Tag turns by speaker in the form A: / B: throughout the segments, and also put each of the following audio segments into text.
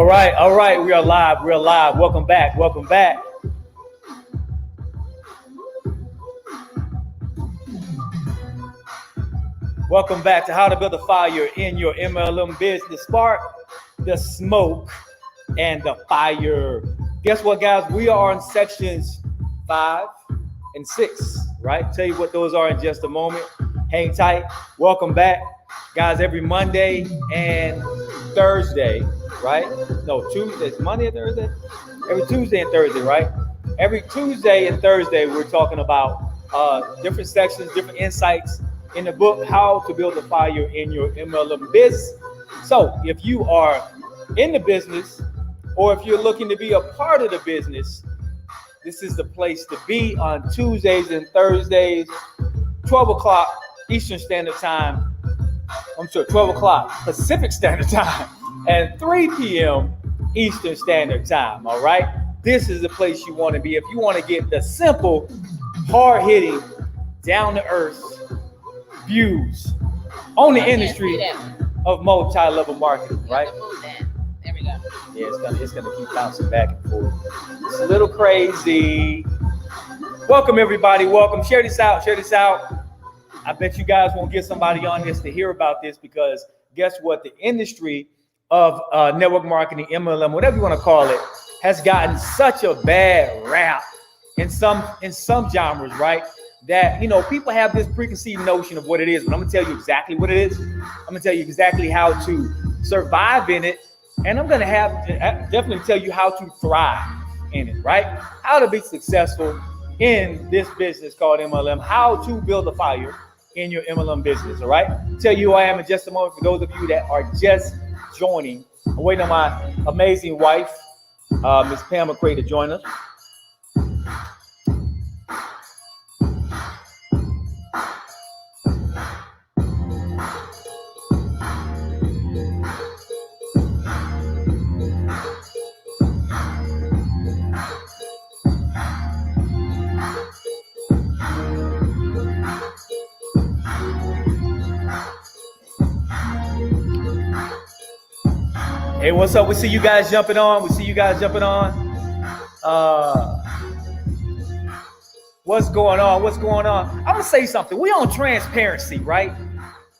A: All right. We are live. Welcome back. Welcome back to How to Build a Fire in Your MLM Business. Spark the smoke and the fire. Guess what, guys? We are on sections 5 and 6, right? Tell you what those are in just a moment. Hang tight. Welcome back, guys. Every Monday and Thursday, right? No, Tuesday. It's Monday and Thursday? Every Tuesday and Thursday, right? Every Tuesday and Thursday, we're talking about different sections, different insights in the book, How to Build a Fire in Your MLM Business. So if you are in the business or if you're looking to be a part of the business, this is the place to be on Tuesdays and Thursdays, 12 o'clock Eastern Standard Time. 12 o'clock Pacific Standard Time and 3 p.m. Eastern Standard Time, all right? This is the place you want to be if you want to get the simple, hard-hitting, down-to-earth views on the industry of multi-level marketing, right?
B: There we go.
A: Yeah, it's gonna keep bouncing back and forth. It's a little crazy. Welcome, everybody. Welcome. Share this out. I bet you guys won't get somebody on this to hear about this because guess what? The industry of network marketing, MLM, whatever you want to call it, has gotten such a bad rap in some genres, right? That, people have this preconceived notion of what it is, but I'm gonna tell you exactly what it is. I'm gonna tell you exactly how to survive in it, and I'm gonna definitely tell you how to thrive in it, right? How to be successful in this business called MLM, how to build a fire in your MLM business, all right? I'll tell you who I am in just a moment. For those of you that are just joining, I'm waiting on my amazing wife, Miss Pam McCray, to join us. Hey, what's up? We see you guys jumping on. What's going on? I'm going to say something. We on transparency, right?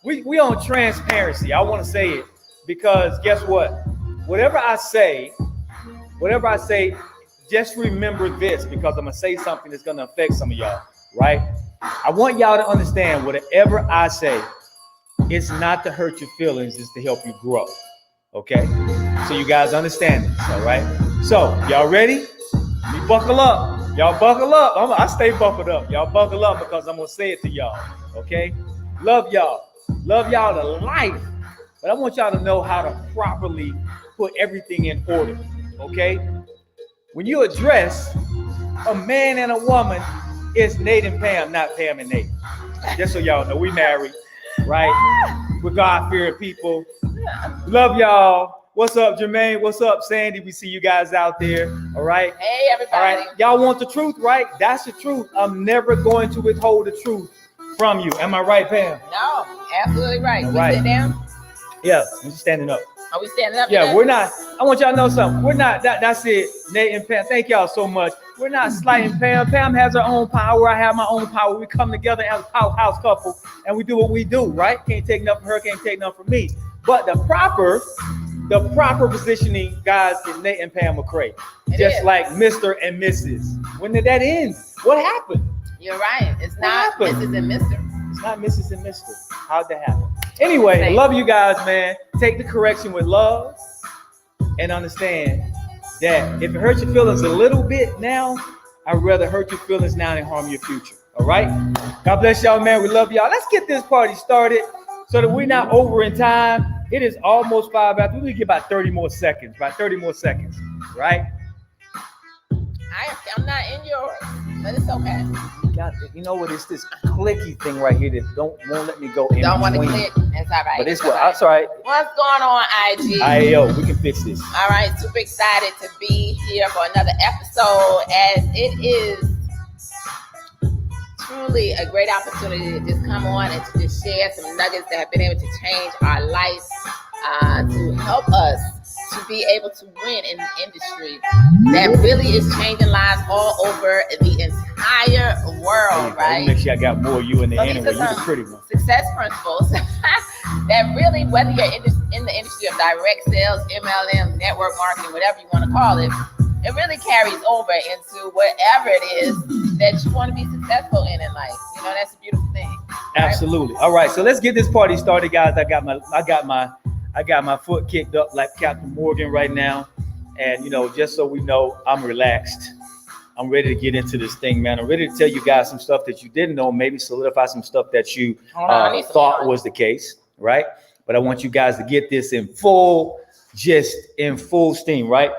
A: We on transparency. I want to say it because guess what? Whatever I say, just remember this because I'm going to say something that's going to affect some of y'all, right? I want y'all to understand whatever I say, it's not to hurt your feelings, it's to help you grow. Okay, so you guys understand this, all right? So y'all ready? You buckle up. Y'all buckle up. I stay buckled up. Y'all buckle up because I'm gonna say it to y'all. Okay? Love y'all to life. But I want y'all to know how to properly put everything in order. Okay? When you address a man and a woman, it's Nate and Pam, not Pam and Nate. Just so y'all know, we married, right? We're God-fearing people. Love y'all. What's up, Jermaine? What's up, Sandy? We see you guys out there. All right.
B: Hey, everybody.
A: All right. Y'all want the truth, right? That's the truth. I'm never going to withhold the truth from you. Am I right, Pam?
B: No, absolutely right.
A: All
B: We
A: right.
B: sit down.
A: Yeah, I'm just standing up.
B: Are we standing up?
A: Yeah,
B: today?
A: we're not. I want y'all to know something. We're not. That's it. Nate and Pam, thank y'all so much. We're not slighting Pam. Pam has her own power. I have my own power. We come together as a powerhouse couple, and we do what we do, right? Can't take nothing from her. Can't take nothing from me. But the proper positioning, guys, is Nate and Pam McCray. Just like Mr. and Mrs. When did that end? What happened?
B: You're right. It's not Mrs. and Mr.
A: It's not Mrs. and Mr. How'd that happen? Anyway, I love you guys, man. Take the correction with love and understand that if it hurts your feelings a little bit now, I'd rather hurt your feelings now than harm your future. All right? God bless y'all, man. We love y'all. Let's get this party started so that we're not over in time. It is almost 5 after. We get about 30 more seconds, right?
B: I'm not in yours, but it's okay.
A: You know what? It's this clicky thing right here that won't let me go in.
B: Don't want to click. It's all right.
A: But it's what. That's all right.
B: What's going on, IG?
A: Ayo, we can fix this.
B: All right, super excited to be here for another episode, as it is truly a great opportunity to just come on and to just share some nuggets that have been able to change our lives, to help us to be able to win in the industry that really is changing lives all over the entire world, right?
A: Make sure I got more of you in the end,
B: These
A: you're
B: are
A: the pretty one.
B: success principles that really, whether you're in the industry of direct sales, MLM, network marketing, whatever you want to call it, it really carries over into whatever it is that you want to be successful in life. You know, that's a beautiful thing. Right?
A: Absolutely. All right, so let's get this party started, guys. I got my foot kicked up like Captain Morgan right now, and you know, just so we know, I'm relaxed. I'm ready to get into this thing, man. I'm ready to tell you guys some stuff that you didn't know, maybe solidify some stuff that you thought was the case, right? But I want you guys to get this in full steam, right?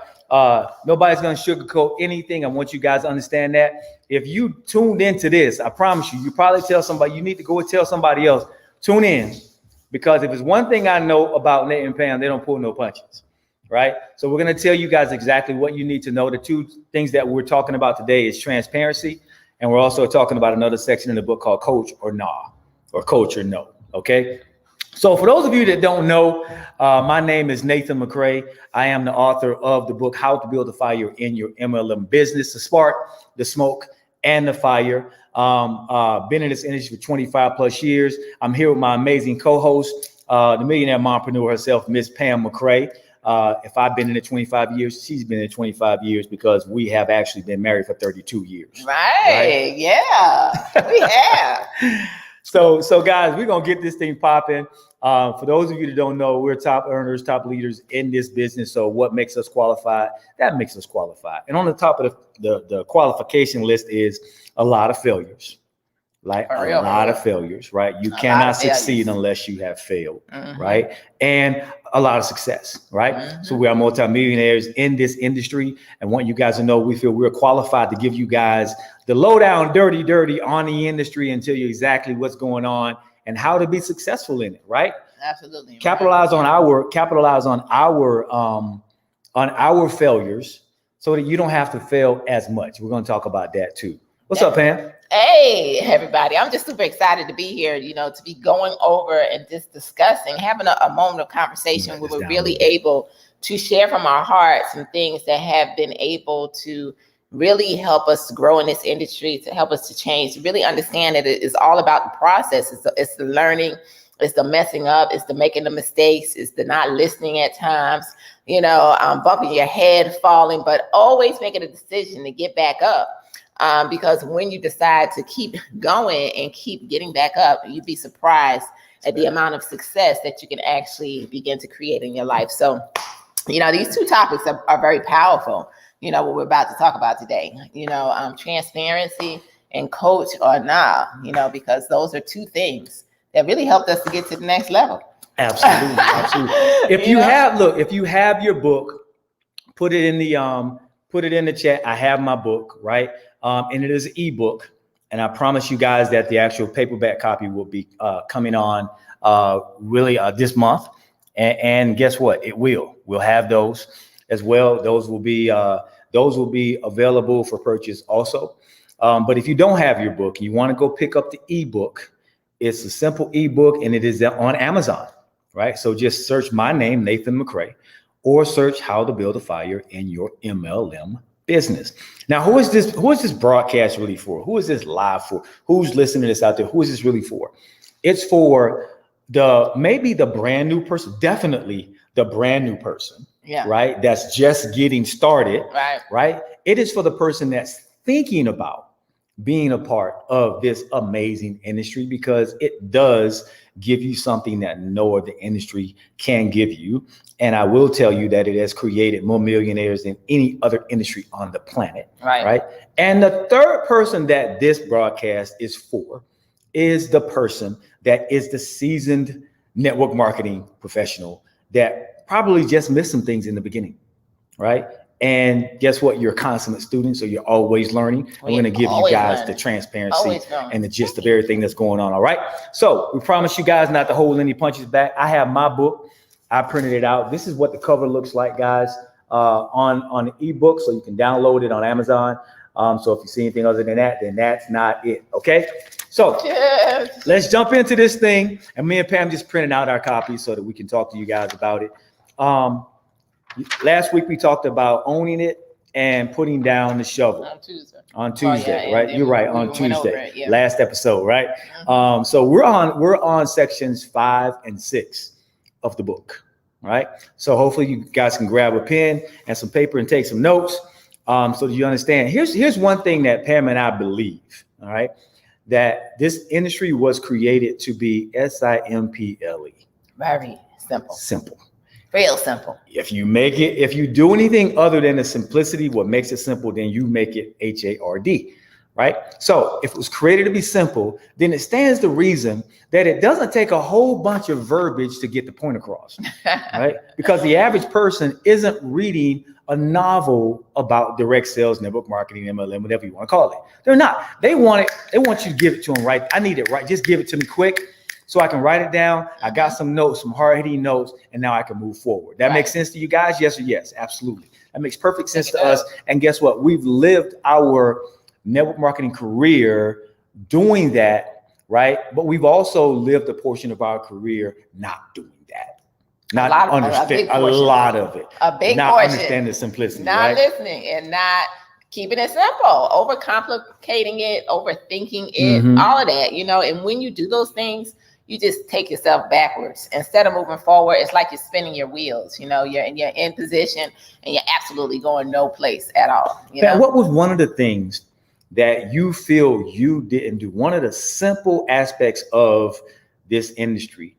A: Nobody's going to sugarcoat anything. I want you guys to understand that. If you tuned into this, I promise you probably tell somebody, you need to go and tell somebody else, tune in. Because if it's one thing I know about Nate and Pam, they don't pull no punches, right? So we're going to tell you guys exactly what you need to know. The two things that we're talking about today is transparency. And we're also talking about another section in the book called Coach or Nah, or Coach or No, okay? So for those of you that don't know, my name is Nathan McCray. I am the author of the book, How to Build a Fire in Your MLM Business, the spark, the smoke, and the fire. Been in this industry for 25 plus years. I'm here with my amazing co-host, the millionaire mompreneur herself, Miss Pam McCray. If I've been in it 25 years, she's been in it 25 years because we have actually been married for 32 years.
B: Right? Yeah, we have.
A: So guys, we're going to get this thing popping. For those of you that don't know, we're top earners, top leaders in this business. So what makes us qualified? That makes us qualified. And on the top of the qualification list is a lot of failures. Like a lot of failures, right? You cannot succeed unless you have failed, right? And a lot of success, right? So we are multimillionaires in this industry, and want you guys to know we feel we're qualified to give you guys the lowdown, dirty on the industry and tell you exactly what's going on and how to be successful in it, right?
B: Absolutely.
A: Capitalize on our failures so that you don't have to fail as much. We're going to talk about that too. What's up, Pam?
B: Hey, everybody. I'm just super excited to be here, you know, to be going over and just discussing, having a moment of conversation where we're really able to share from our hearts some things that have been able to really help us grow in this industry, to help us to change, to really understand that it is all about the process. It's the learning, it's the messing up, it's the making the mistakes, it's the not listening at times, you know, bumping your head, falling, but always making a decision to get back up. Because when you decide to keep going and keep getting back up, you'd be surprised at the amount of success that you can actually begin to create in your life. So, you know, these two topics are very powerful, you know, what we're about to talk about today, you know, transparency and coach or nah, you know, because those are two things that really helped us to get to the next level.
A: Absolutely. If you have your book, put it in the chat. I have my book, right? And it is an ebook. And I promise you guys that the actual paperback copy will be coming on really this month. And guess what? We'll have those as well. Those will be available for purchase also. But if you don't have your book and you want to go pick up the ebook, it's a simple ebook and it is on Amazon, right? So just search my name, Nathan McCray, or search How to Build a Fire in Your MLM Business. Now, who is this broadcast really for? Who is this live for? Who's listening to this out there? Who is this really for? It's for maybe the brand new person, definitely the brand new person, right? That's just getting started, right? It is for the person that's thinking about being a part of this amazing industry, because it does give you something that no other industry can give you. And I will tell you that it has created more millionaires than any other industry on the planet, right? And the third person that this broadcast is for is the person that is the seasoned network marketing professional that probably just missed some things in the beginning, right? And guess what? You're a consummate student, so you're always learning. I'm going to give you guys the transparency and the gist of everything that's going on. All right. So we promise you guys not to hold any punches back. I have my book. I printed it out. This is what the cover looks like, guys, on the ebook. So you can download it on Amazon. So if you see anything other than that, then that's not it. Okay. So let's jump into this thing. And me and Pam just printed out our copies so that we can talk to you guys about it. Last week we talked about owning it and putting down the shovel
B: on
A: Tuesday,
B: Oh, yeah,
A: right? You're right, on Tuesday,
B: yeah.
A: last episode, right? So we're on sections 5 and 6 of the book, right? So hopefully you guys can grab a pen and some paper and take some notes, so that you understand. Here's one thing that Pam and I believe, all right, that this industry was created to be simple.
B: Very simple.
A: Simple.
B: Real simple.
A: If you do anything other than the simplicity, what makes it simple, then you make it hard, right? So if it was created to be simple, then it stands to reason that it doesn't take a whole bunch of verbiage to get the point across, right? Because the average person isn't reading a novel about direct sales, network marketing, MLM, whatever you want to call it. They're not. They want you to give it to them right. I need it right. Just give it to me quick, so I can write it down. I got some notes, some hard-hitting notes, and now I can move forward. That makes sense to you guys? Yes or yes? Absolutely. That makes perfect sense to us. And guess what? We've lived our network marketing career doing that, right? But we've also lived a portion of our career not doing that. Not understand a lot of it.
B: A big
A: not
B: portion.
A: Understand the simplicity.
B: Not listening and not keeping it simple, overcomplicating it, overthinking it, all of that, and when you do those things, you just take yourself backwards. Instead of moving forward, it's like you're spinning your wheels. You're in position and you're absolutely going no place at all.
A: Now, what was one of the things that you feel you didn't do? One of the simple aspects of this industry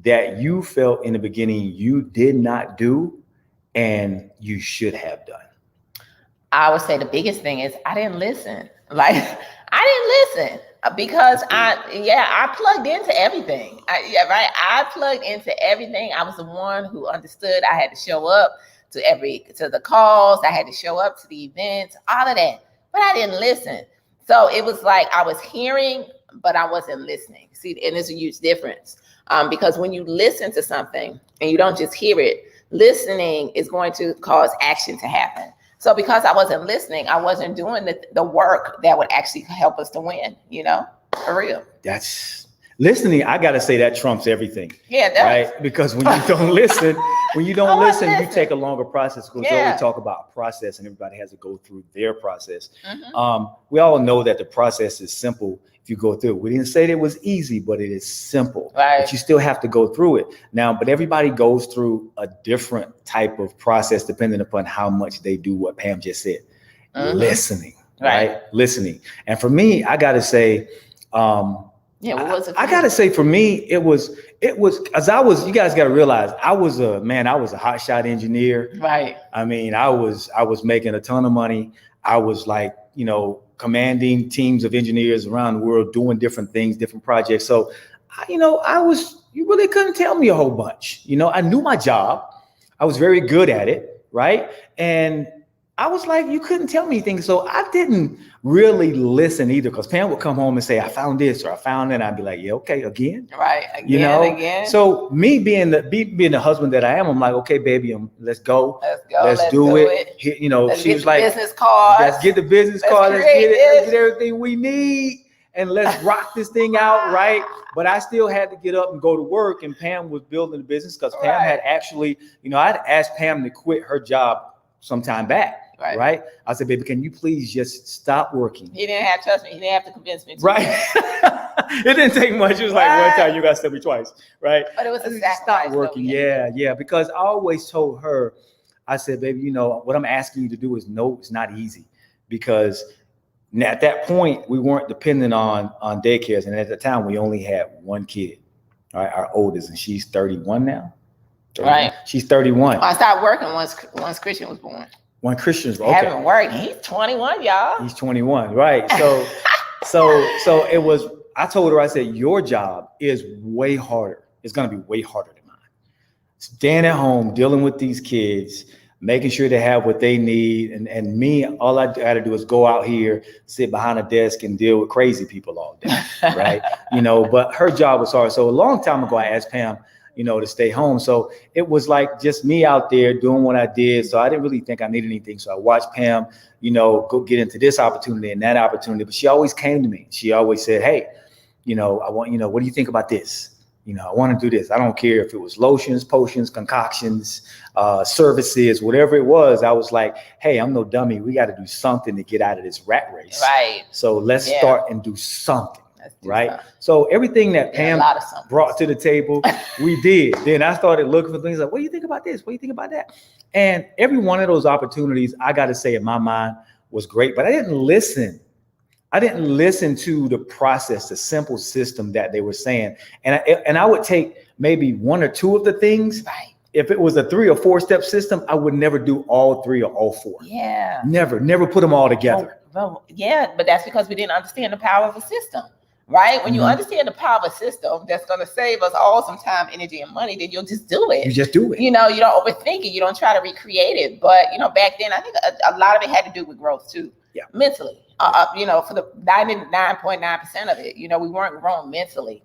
A: that you felt in the beginning you did not do and you should have done?
B: I would say the biggest thing is I didn't listen. I didn't listen. Because I plugged into everything. I plugged into everything. I was the one who understood I had to show up to the calls. I had to show up to the events, all of that. But I didn't listen. So it was like I was hearing, but I wasn't listening. See, and there's a huge difference. Because when you listen to something and you don't just hear it, listening is going to cause action to happen. So because I wasn't listening, I wasn't doing the work that would actually help us to win, for real.
A: That's listening. I got to say that trumps everything.
B: Yeah, it does.
A: Right? Because when you don't listen, you take a longer process. Because we always talk about process and everybody has to go through their process. We all know that the process is simple if you go through it. We didn't say that it was easy, but it is simple.
B: Right.
A: But you still have to go through it. Now, but everybody goes through a different type of process depending upon how much they do what Pam just said. Listening, right? Listening. And for me, I got to say, what
B: was it?
A: I got to say, for me, it was, as you guys got to realize, I was a hotshot engineer.
B: Right.
A: I mean, I was making a ton of money. I was like, commanding teams of engineers around the world, doing different things, different projects. So, you really couldn't tell me a whole bunch. I knew my job. I was very good at it. Right. And I was like, you couldn't tell me anything. So I didn't really listen either, because Pam would come home and say, I found this or I found that. And I'd be like, yeah, okay, again.
B: Right. Again.
A: So me being the husband that I am, I'm like, okay, baby, let's go. Let's do it. She was like,
B: business cards.
A: Let's get the business card. Let's get everything we need. And let's rock this thing out, right? But I still had to get up and go to work. And Pam was building the business because Pam had actually, I'd asked Pam to quit her job some time back. Right. I said, baby, can you please just stop working?
B: He didn't have to trust me. He didn't have to convince me.
A: Right. It didn't take much. It was like one time you got to tell me twice. Right.
B: But it was a sacrifice.
A: Stop working. Yeah. Because I always told her, I said, baby, what I'm asking you to do is it's not easy, because at that point we weren't dependent on daycares. And at the time we only had one kid, all right, our oldest, and she's 31 now. 31. Right. She's 31.
B: I started working once Christian was born.
A: When Christian's okay.
B: Haven't worked. He's 21, y'all.
A: He's 21, right? So it was. I told her, I said, your job is way harder. It's going to be way harder than mine. Staying at home, dealing with these kids, making sure they have what they need, and me, all I got to do is go out here, sit behind a desk, and deal with crazy people all day, right? But her job was hard. So a long time ago, I asked Pam, to stay home. So it was like just me out there doing what I did. So I didn't really think I needed anything. So I watched Pam, go get into this opportunity and that opportunity. But she always came to me. She always said, hey, I want, what do you think about this? You know, I want to do this. I don't care if it was lotions, potions, concoctions, services, whatever it was. I was like, hey, I'm no dummy. We got to do something to get out of this rat race.
B: Right.
A: So let's start and do something. Right.
B: Something.
A: So everything that Pam brought to the table, we did. Then I started looking for things like, what do you think about this? What do you think about that? And every one of those opportunities, I got to say, in my mind, was great. But I didn't listen. I didn't listen to the process, the simple system that they were saying. And I would take maybe one or two of the things.
B: Right.
A: If it was a 3 or 4 step system, I would never do all 3 or all 4.
B: Yeah.
A: Never put them all together.
B: Well, yeah, but that's because we didn't understand the power of a system. Right? When you understand the power of a system that's going to save us all some time, energy, and money, then you'll just do it.
A: You just do it.
B: You know, you don't overthink it. You don't try to recreate it. But, you know, back then, I think a lot of it had to do with growth too.
A: Yeah.
B: Mentally. You know, for the 99.9% of it, you know, we weren't growing mentally,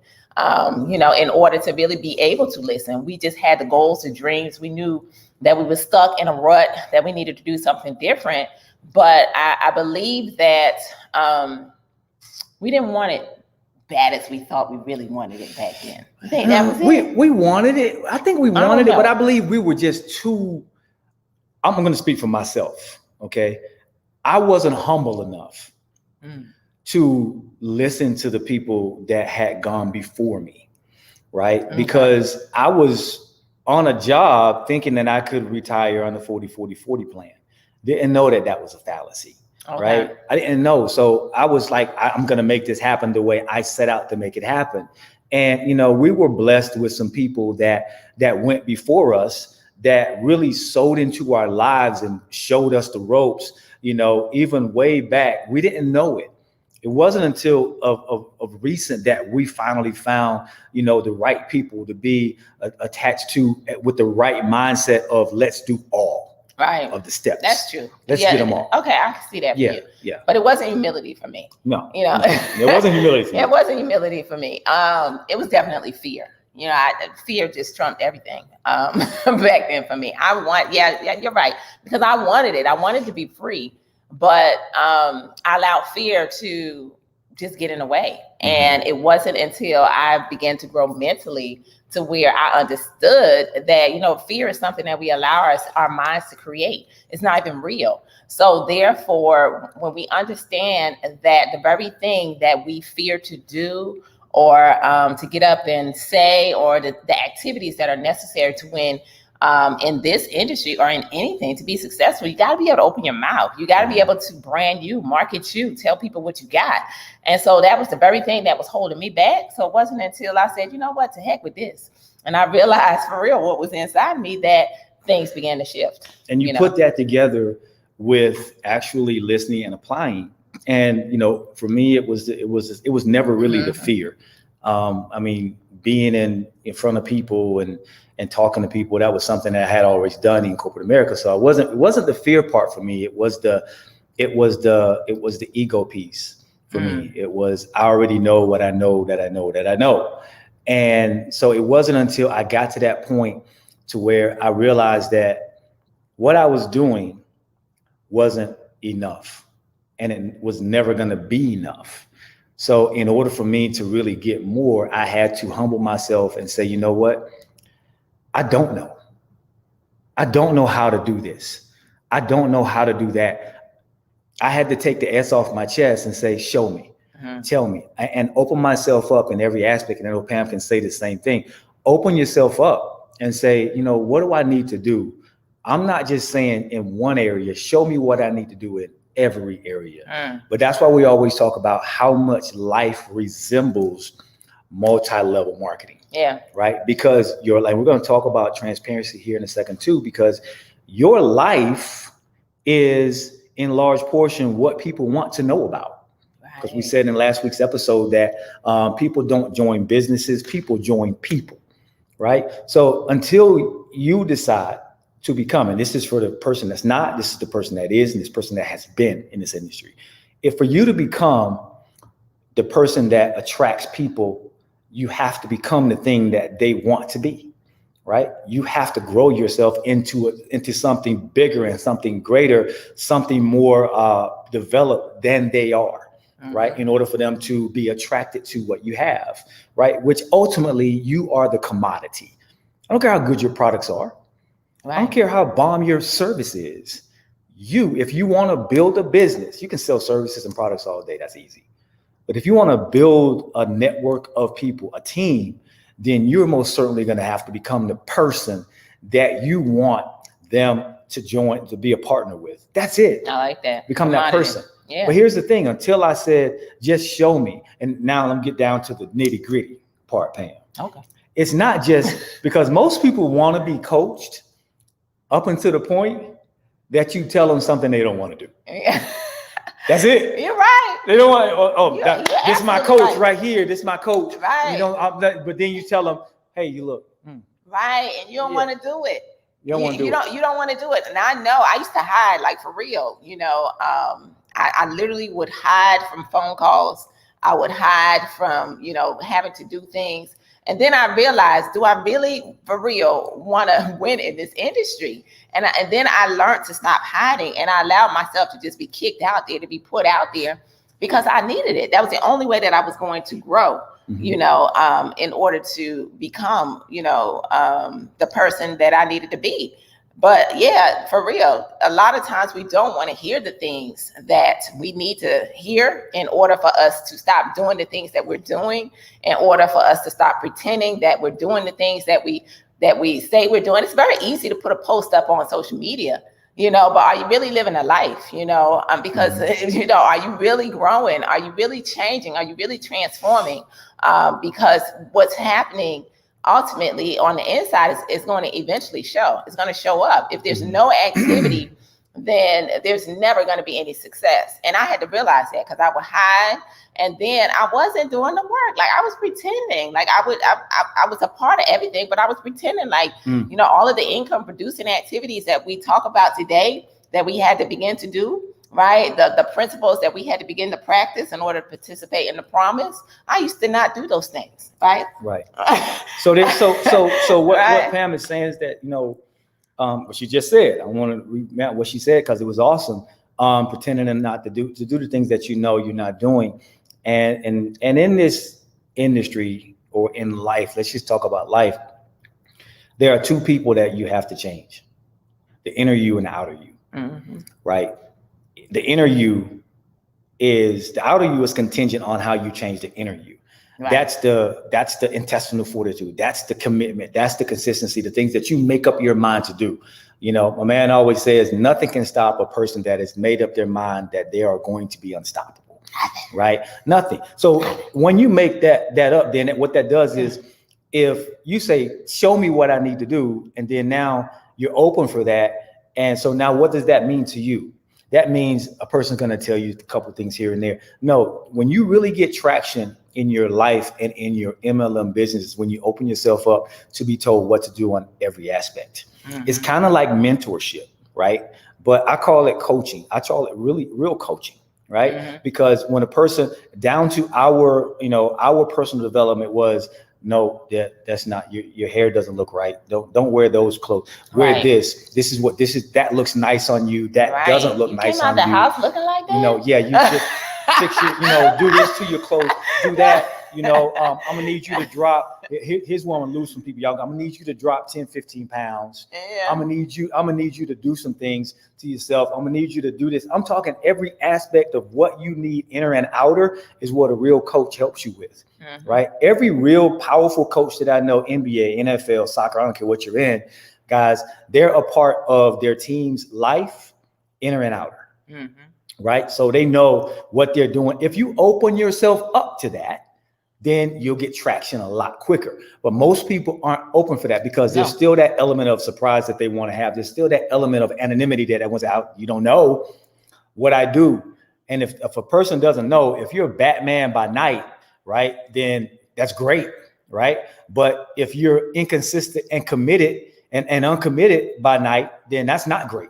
B: you know, in order to really be able to listen. We just had the goals and dreams. We knew that we were stuck in a rut, that we needed to do something different. But I believe that we didn't want it bad as we thought we really wanted it back then. I think that was it.
A: We wanted it. I think we wanted it, but I believe we were just too, I'm going to speak for myself. Okay. I wasn't humble enough to listen to the people that had gone before me. Right. Okay. Because I was on a job thinking that I could retire on the 40-40-40 plan. Didn't know that that was a fallacy. Okay. Right. I didn't know. So I was like, I'm going to make this happen the way I set out to make it happen. And, you know, we were blessed with some people that went before us that really sowed into our lives and showed us the ropes, you know, even way back. We didn't know it. It wasn't until of recent that we finally found, you know, the right people to be attached to with the right mindset of let's do all. Right. Of the steps.
B: That's true.
A: Let's get them all.
B: Okay, I can see that for you.
A: Yeah.
B: But it wasn't humility for me.
A: No.
B: You know,
A: it wasn't humility for me.
B: It wasn't humility for me. It was definitely fear. You know, fear just trumped everything back then for me. Yeah, you're right. Because I wanted it. I wanted to be free, but I allowed fear to just get in the way. And it wasn't until I began to grow mentally to where I understood that, you know, fear is something that we allow our minds to create. It's not even real. So therefore, when we understand that the very thing that we fear to do or to get up and say, or the activities that are necessary to win in this industry or in anything to be successful, you got to be able to open your mouth. You got to be able to brand you, market you, tell people what you got. And so that was the very thing that was holding me back. So it wasn't until I said, you know what, to heck with this. And I realized for real what was inside me that things began to shift.
A: And you put that together with actually listening and applying. And, you know, for me, it was never really the fear. I mean, being in front of people and talking to people, that was something that I had always done in corporate America. So it wasn't the fear part for me. It was the ego piece for me. It was, I already know what I know that I know that I know. And so it wasn't until I got to that point to where I realized that what I was doing wasn't enough and it was never going to be enough. So in order for me to really get more, I had to humble myself and say, you know what? I don't know. I don't know how to do this. I don't know how to do that. I had to take the S off my chest and say, show me, tell me, and open myself up in every aspect. And I know Pam can say the same thing. Open yourself up and say, you know, what do I need to do? I'm not just saying in one area, show me what I need to do in every area. But that's why we always talk about how much life resembles multi-level marketing.
B: Yeah.
A: Right. Because we're going to talk about transparency here in a second too, because your life is in large portion what people want to know about. Because we said in last week's episode that people don't join businesses, people join people. Right. So until you decide to become, and this is for the person that's not, this is the person that is, and this person that has been in this industry. If for you to become the person that attracts people, you have to become the thing that they want to be, right? You have to grow yourself into something bigger and something greater, something more developed than they are. right? In order for them to be attracted to what you have, right? Which ultimately you are the commodity. I don't care how good your products are. Right. I don't care how bomb your service is. If you want to build a business, you can sell services and products all day. That's easy. But if you want to build a network of people, a team, then you're most certainly going to have to become the person that you want them to join, to be a partner with. That's it.
B: I like that.
A: Become that person.
B: Yeah.
A: But here's the thing, until I said, just show me. And now let me get down to the nitty gritty part, Pam.
B: Okay.
A: It's not just because most people want to be coached up until the point that you tell them something they don't want to do.
B: Yeah.
A: That's it.
B: You're right.
A: They don't want, this is my coach right here. This is my coach.
B: Right.
A: You know, but then you tell them, hey, you look.
B: Right. And you don't want to do it.
A: You don't want to do it.
B: You don't want to do it. And I know I used to hide, like, for real. You know, I literally would hide from phone calls. I would hide from, you know, having to do things. And then I realized, do I really, for real, want to win in this industry? And then I learned to stop hiding, and I allowed myself to just be kicked out there, to be put out there, because I needed it. That was the only way that I was going to grow, you know, in order to become, you know, the person that I needed to be. But yeah, for real, a lot of times we don't want to hear the things that we need to hear in order for us to stop doing the things that we're doing, in order for us to stop pretending that we're doing the things that we say we're doing. It's very easy to put a post up on social media, you know, but are you really living a life, you know, because, you know, are you really growing? Are you really changing? Are you really transforming? Because what's happening ultimately on the inside is going to eventually show. It's going to show up. If there's no activity, then there's never going to be any success. And I had to realize that, because I would hide, and then I wasn't doing the work. Like, I was pretending. Like, I was a part of everything, but I was pretending like, you know, all of the income producing activities that we talk about today that we had to begin to do, right? The principles that we had to begin to practice in order to participate in the promise. I used to not do those things, right?
A: Right. So what Pam is saying is that, you know, what she just said, I want to remember what she said, because it was awesome. Pretending and not to do the things that you know you're not doing. And in this industry, or in life, let's just talk about life. There are two people that you have to change: the inner you and the outer you. Right? The inner you the outer you is contingent on how you change the inner you. Right. That's the intestinal fortitude. That's the commitment. That's the consistency, the things that you make up your mind to do. You know, my man always says, nothing can stop a person that has made up their mind that they are going to be unstoppable. Right? Nothing. So when you make that up, then what that does is, if you say, show me what I need to do, and then now you're open for that. And so now what does that mean to you? That means a person's going to tell you a couple of things here and there. No, when you really get traction in your life and in your MLM business, when you open yourself up to be told what to do on every aspect. It's kind of like mentorship, right? But I call it coaching. I call it really real coaching, right? Because when a person, down to our personal development was, no, that's not, your hair doesn't look right. Don't wear those clothes. Wear this. This is that looks nice on you. That doesn't look nice on you.
B: You came out the house looking like that?
A: You know, yeah, you should fix your, do this to your clothes, do that. I'm gonna need you to drop. Here's what I'm gonna lose some people, y'all. I'm gonna need you to drop 10, 15 pounds. Yeah. I'm gonna need you to do some things to yourself. I'm gonna need you to do this. I'm talking every aspect of what you need, inner and outer, is what a real coach helps you with. Right? Every real powerful coach that I know, NBA, NFL, soccer, I don't care what you're in, guys, they're a part of their team's life, inner and outer. Right? So they know what they're doing. If you open yourself up to that, then you'll get traction a lot quicker. But most people aren't open for that, because there's still that element of surprise that they want to have. There's still that element of anonymity that everyone's out. You don't know what I do. And if a person doesn't know, if you're Batman by night, right, then that's great, right? But if you're inconsistent and committed and uncommitted by night, then that's not great.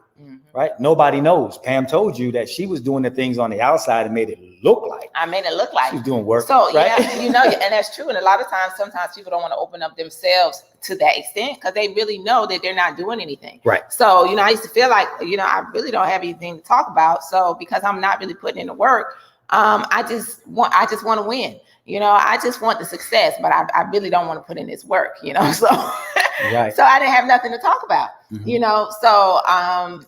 A: Right? Nobody knows. Pam told you that she was doing the things on the outside and made it look like.
B: I made it look like
A: she's doing work.
B: So
A: right?
B: Yeah, and that's true. And a lot of times, sometimes people don't want to open up themselves to that extent, because they really know that they're not doing anything. Right. So, I used to feel like, I really don't have anything to talk about. So because I'm not really putting in the work, I just want to win. I just want the success, but I really don't want to put in this work, so
A: Right.
B: So I didn't have nothing to talk about, so I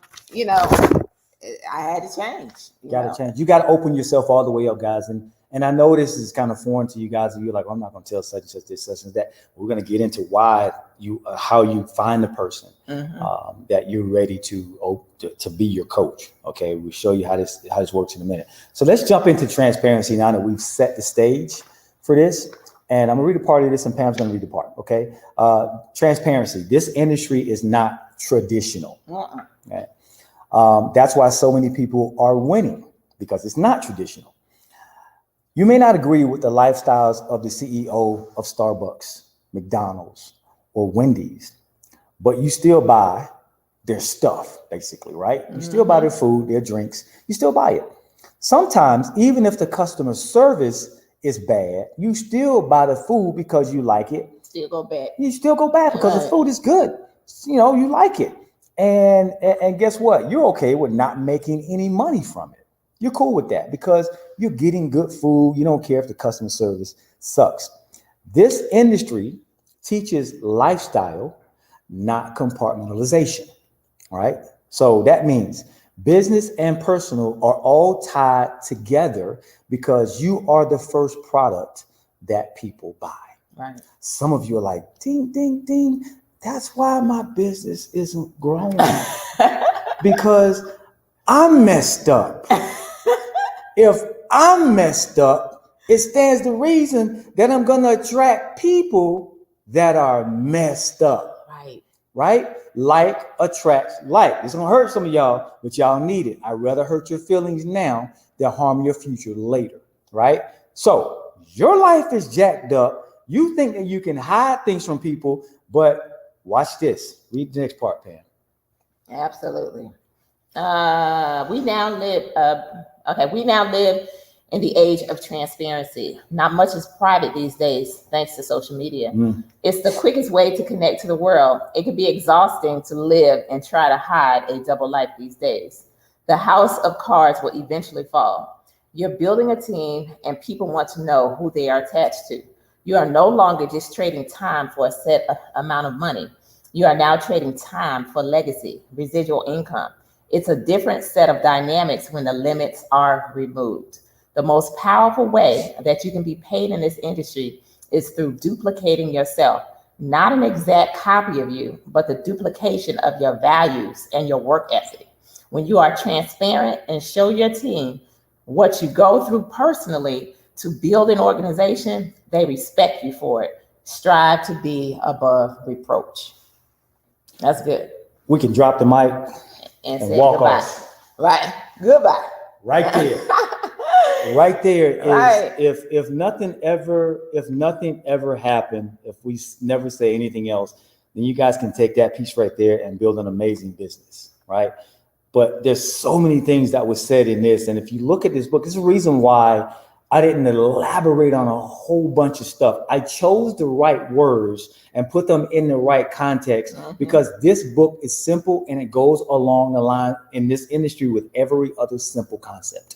B: had to change.
A: Got to change. You got to open yourself all the way up, guys. And I know this is kind of foreign to you guys. And you're like, well, I'm not going to tell such and such this, such and that. We're going to get into why how you find the person that you're ready to be your coach. Okay, we'll show you how this works in a minute. So let's jump into transparency now that we've set the stage for this. And I'm gonna read a part of this, and Pam's gonna read the part. Okay, transparency. This industry is not traditional. Okay? That's why so many people are winning, because it's not traditional. You may not agree with the lifestyles of the CEO of Starbucks, McDonald's, or Wendy's, but you still buy their stuff, basically, right? You still buy their food, their drinks, you still buy it. Sometimes, even if the customer service is bad, you still buy the food because you like it.
B: Still go back.
A: You still go back because the food is good. You like it. And guess what? You're okay with not making any money from it. You're cool with that because you're getting good food. You don't care if the customer service sucks. This industry teaches lifestyle, not compartmentalization. All right. So that means business and personal are all tied together because you are the first product that people buy.
B: Right.
A: Some of you are like, ding, ding, ding. That's why my business isn't growing because I'm messed up. If I'm messed up, it stands to reason that I'm going to attract people that are messed up.
B: Right.
A: Right? Like attracts like. It's going to hurt some of y'all, but y'all need it. I'd rather hurt your feelings now than harm your future later. Right? So your life is jacked up. You think that you can hide things from people, but watch this. Read the next part, Pam.
B: Absolutely. We now live in the age of transparency. Not much is private these days, thanks to social media. It's the quickest way to connect to the world. It can be exhausting to live and try to hide a double life these days. The house of cards will eventually fall. You're building a team and people want to know who they are attached to. You are no longer just trading time for a set amount of money. You are now trading time for legacy, residual income. It's a different set of dynamics when the limits are removed. The most powerful way that you can be paid in this industry is through duplicating yourself, not an exact copy of you, but the duplication of your values and your work ethic. When you are transparent and show your team what you go through personally to build an organization, they respect you for it. Strive to be above reproach. That's good.
A: We can drop the mic and walk
B: goodbye.
A: off.
B: Right. Goodbye.
A: Right there. Right there is
B: Right.
A: if nothing ever happened, if we never say anything else, then you guys can take that piece right there and build an amazing business, right? But there's so many things that was said in this. And if you look at this book, there's a reason why I didn't elaborate on a whole bunch of stuff. I chose the right words and put them in the right context because this book is simple and it goes along the line in this industry with every other simple concept,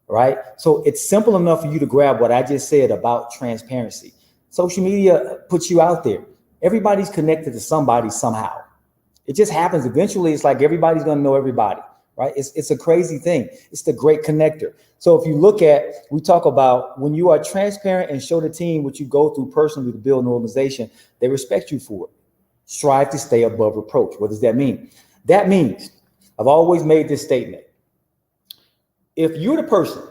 A: right? So it's simple enough for you to grab what I just said about transparency. Social media puts you out there. Everybody's connected to somebody somehow. It just happens. Eventually, it's like everybody's going to know everybody, right? It's a crazy thing. It's the great connector. So if you look at, we talk about when you are transparent and show the team what you go through personally to build an organization, they respect you for it. Strive to stay above reproach. What does that mean? That means, I've always made this statement. If you're the person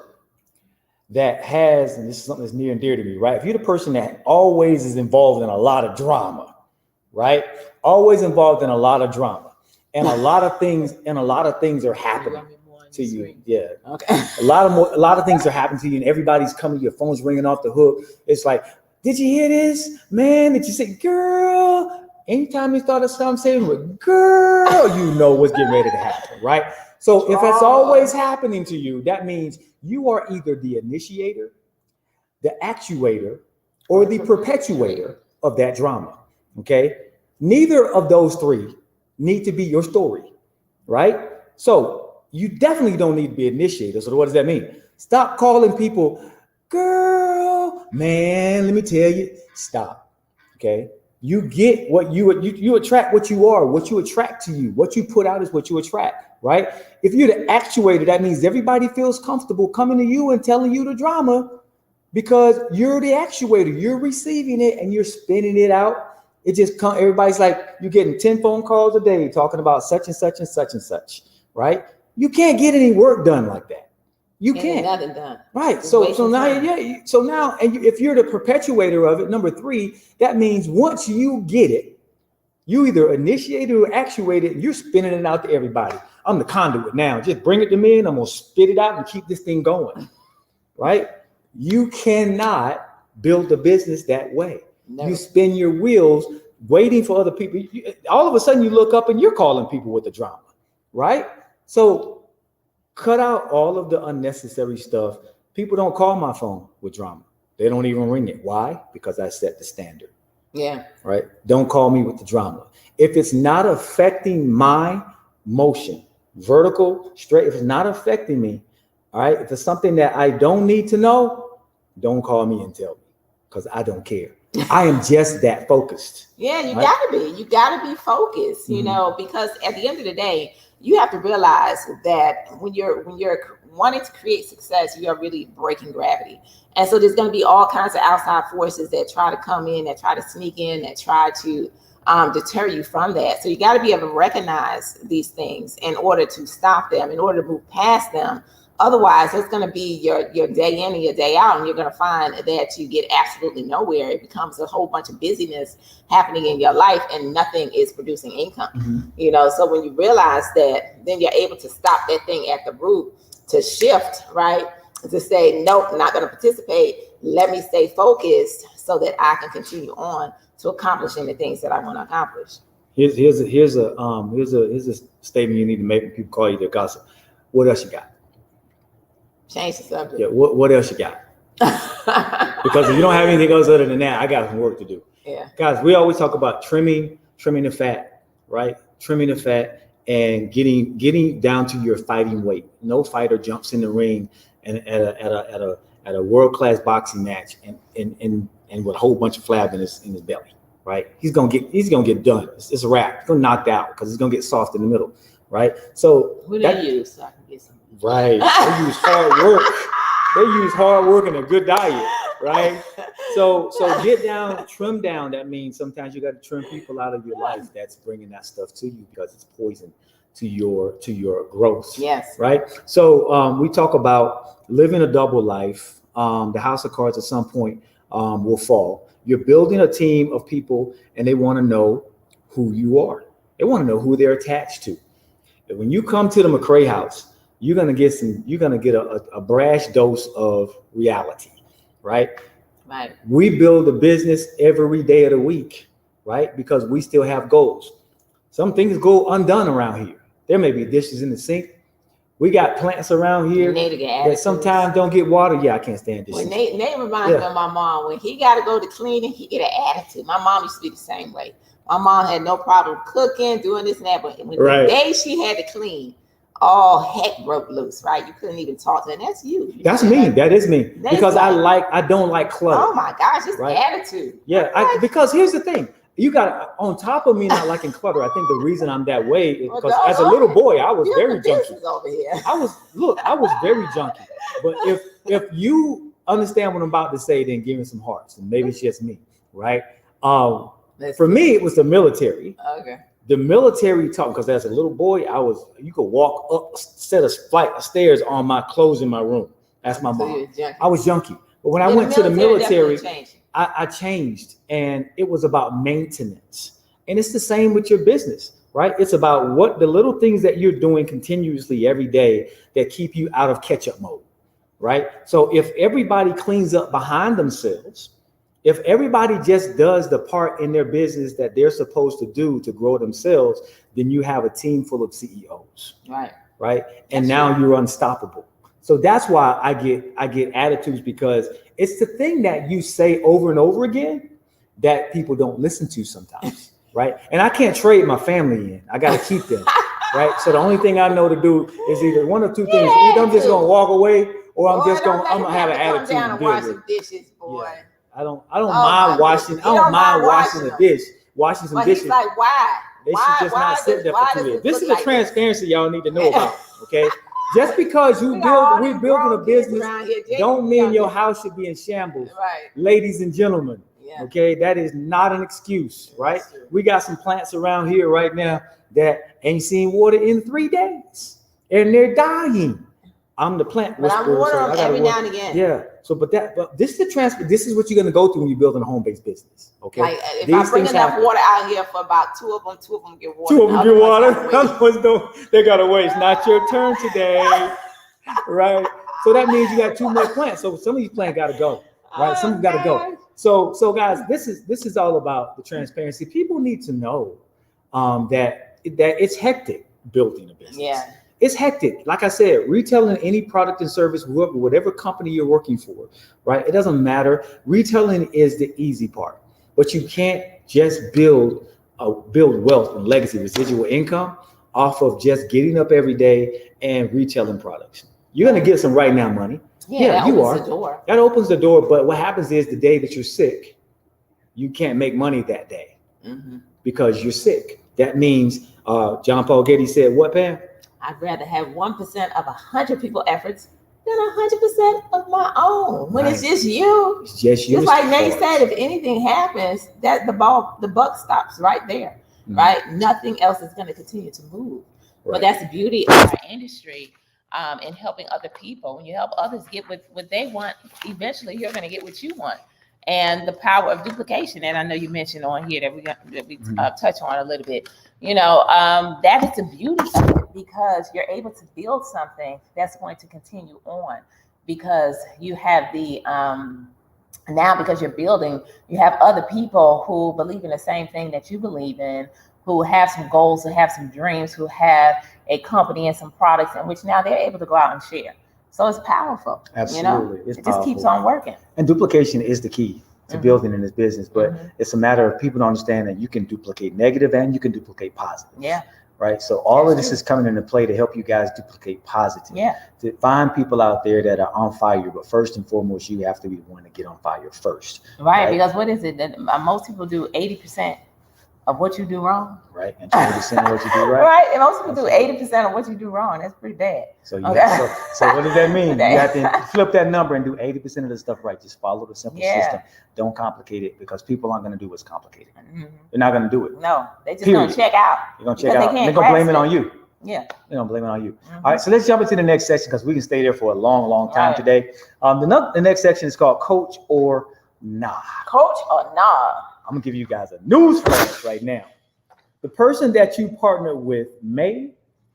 A: that has, and this is something that's near and dear to me, right? If you're the person that always is involved in a lot of drama, right? Always involved in a lot of drama, and a lot of things are happening to you. Yeah. Okay. A lot of things are happening to you, and everybody's coming. Your phone's ringing off the hook. It's like, did you hear this, man? Did you say, girl? Anytime you start a conversation with girl, you know what's getting ready to happen, right? So if it's always happening to you, that means you are either the initiator, the actuator, or the perpetuator of that drama. Okay. Neither of those three need to be your story, right? So you definitely don't need to be an initiator. So what does that mean? Stop calling people, girl, man, let me tell you, stop. Okay. You get what you attract what you are, what you attract to you, what you put out is what you attract, right? If you're the actuator, that means everybody feels comfortable coming to you and telling you the drama because you're the actuator, you're receiving it and you're spinning it out. It just comes, everybody's like, you're getting 10 phone calls a day talking about such and such and such and such, right? You can't get any work done like that. You can't.
B: Nothing done.
A: Right. So now, if you're the perpetuator of it, number 3, that means once you get it, you either initiate it or actuate it, and you're spinning it out to everybody. I'm the conduit now. Just bring it to me and I'm going to spit it out and keep this thing going. Right. You cannot build a business that way. No. You spin your wheels waiting for other people. All of a sudden you look up and you're calling people with the drama. Right. So cut out all of the unnecessary stuff. People don't call my phone with drama. They don't even ring it. Why? Because I set the standard.
B: Yeah.
A: Right. Don't call me with the drama. If it's not affecting my motion, vertical, straight, if it's not affecting me, all right, if it's something that I don't need to know, don't call me and tell me because I don't care. I am just that focused.
B: Yeah, you gotta be. You gotta be focused, you know, because at the end of the day, you have to realize that when you're wanting to create success, you are really breaking gravity. And so there's going to be all kinds of outside forces that try to come in, that try to sneak in, that try to deter you from that. So you got to be able to recognize these things in order to stop them, in order to move past them. Otherwise, it's going to be your day in and your day out, and you're going to find that you get absolutely nowhere. It becomes a whole bunch of busyness happening in your life, and nothing is producing income. You know, so when you realize that, then you're able to stop that thing at the root, to shift, right? To say, nope, I'm not going to participate. Let me stay focused so that I can continue on to accomplishing the things that I want to accomplish.
A: Here's a statement you need to make when people call you their gossip. What else you got?
B: Change the subject.
A: Yeah. What else you got? Because if you don't have anything else other than that, I got some work to do.
B: Yeah.
A: Guys, we always talk about trimming the fat, right? Trimming the fat and getting down to your fighting weight. No fighter jumps in the ring and at a world-class boxing match and with a whole bunch of flab in his belly, right? He's gonna get done. It's a wrap. He's gonna knock out because he's gonna get soft in the middle, right? So
B: who they use so I can get some.
A: Right. They use hard work. They use hard work and a good diet, right? So get down, trim down. That means sometimes you got to trim people out of your life that's bringing that stuff to you because it's poison to your growth.
B: Yes.
A: Right. So we talk about living a double life. The house of cards at some point will fall. You're building a team of people and they want to know who you are. They want to know who they're attached to. And when you come to the McCray house, you're gonna get a brash dose of reality, right?
B: Right.
A: We build a business every day of the week, right? Because we still have goals. Some things go undone around here. There may be dishes in the sink. We got plants around here that sometimes don't get water. Yeah, I can't stand dishes.
B: When Nate reminds me of my mom. When he got to go to cleaning, he get an attitude. My mom used to be the same way. My mom had no problem cooking, doing this and that, but when the day she had to clean, all heck broke loose, right? You couldn't even talk to her. That's you.
A: That's me. That is me. Because I don't like clutter.
B: Oh my gosh, it's attitude.
A: Yeah, because here's the thing. You got on top of me not liking clutter. I think the reason I'm that way is because as a little boy, I was very junky.
B: Over here.
A: I was very junky. But if you understand what I'm about to say, then give me some hearts. And maybe it's just me, right? For me, it was the military.
B: Okay.
A: The military taught, because as a little boy, you could walk up set a flight of stairs on my clothes in my room. That's my mom. I was junky. But when I went to the military, I changed, and it was about maintenance. And it's the same with your business, right? It's about what the little things that you're doing continuously every day that keep you out of catch-up mode, right? So if everybody cleans up behind themselves, if everybody just does the part in their business that they're supposed to do to grow themselves, then you have a team full of CEOs. Right. And now you're unstoppable. So that's why I get attitudes, because it's the thing that you say over and over again that people don't listen to sometimes. Right. And I can't trade my family in. I got to keep them. Right. So the only thing I know to do is either one of two things. Either I'm just going to walk away, or I'm
B: Boy,
A: just
B: don't
A: gonna
B: let
A: I'm
B: him
A: gonna have an
B: to come
A: attitude
B: down
A: and
B: and
A: deal
B: wash
A: with
B: some
A: it.
B: dishes, boy.
A: Yeah. I don't
B: Oh,
A: mind
B: my
A: washing.
B: goodness.
A: I
B: You
A: don't
B: don't
A: mind
B: mind
A: washing
B: washing
A: the
B: them.
A: dish, washing some
B: But
A: dishes.
B: he's like, why?
A: They
B: Why?
A: should just
B: Why
A: not sit there
B: why
A: for 2
B: does
A: years.
B: it
A: This
B: look
A: is the
B: like
A: transparency y'all need to know
B: this?
A: about. Okay, just because
B: We got all
A: we're
B: these
A: building a
B: grown kids
A: business,
B: around here. Jake,
A: don't
B: we
A: mean your
B: under-
A: house should be in shambles,
B: Right.
A: ladies and gentlemen.
B: Yeah.
A: Okay, that is not an excuse, right?
B: That's true.
A: We got some plants around here right now that ain't seen water in 3 days, and they're dying. I'm the plant
B: But I'm
A: whisperer,
B: watering
A: so
B: them
A: I gotta
B: every
A: work.
B: now and again.
A: Yeah. So, but this is the transfer. This is what you're gonna go through when you're building a home-based business. Okay.
B: Like if
A: These
B: I bring
A: things
B: enough
A: happen.
B: water out here for about two of them get water.
A: 2 of them
B: The
A: get
B: other
A: water.
B: ones have to wait.
A: Other ones don't. They gotta wait. It's not your turn today, right? So that means you got 2 more plants. So some of these plants gotta go, right? Some gotta go. So guys, this is all about the transparency. People need to know that it's hectic building a business.
B: Yeah.
A: It's hectic. Like I said, retailing any product and service, whatever company you're working for, right? It doesn't matter. Retailing is the easy part, but you can't just build wealth and legacy, residual income off of just getting up every day and retailing products. You're gonna get some right now money.
B: Yeah,
A: you
B: opens
A: are.
B: the door.
A: That opens the door. But what happens is the day that you're sick, you can't make money that day because you're sick. That means John Paul Getty said, "What, Pam?
B: I'd rather have 1% of 100 people efforts than 100% of my own. When it's just you,
A: It's just you."
B: just like Nate said, if anything happens, that the buck stops right there, right? Nothing else is going to continue to move. Right. But that's the beauty of our industry, in helping other people. When you help others get what they want, eventually you're going to get what you want. And the power of duplication. And I know you mentioned on here that we touch on a little bit. That is the beauty of it, because you're able to build something that's going to continue on, because you have the now, because you're building, you have other people who believe in the same thing that you believe in, who have some goals, who have some dreams, who have a company and some products in which now they're able to go out and share. So it's powerful.
A: Absolutely.
B: It just keeps on working.
A: And duplication is the key to building in this business, but it's a matter of people to understand that you can duplicate negative and you can duplicate positive.
B: Yeah.
A: Right. So all of this is coming into play to help you guys duplicate positive.
B: Yeah.
A: To find people out there that are on fire, but first and foremost, you have to be the one to get on fire first.
B: Right. Because what is it that most people do 80% of what you do wrong?
A: Right. And 20% of what you do right.
B: Right. And most people do 80% of what you do wrong. That's pretty bad.
A: So so what does that mean? You have to flip that number and do 80% of the stuff right. Just follow the simple system. Don't complicate it, because people aren't going to do what's complicated. They're not going to do it.
B: No, they just going to check out.
A: They're going to check out. They're going to blame it on you.
B: Yeah.
A: They're going to blame it on you. All right. So let's jump into the next section, because we can stay there for a long, long time today. The next section is called Coach or Nah.
B: Coach or Nah.
A: I'm going to give you guys a news flash right now. The person that you partner with may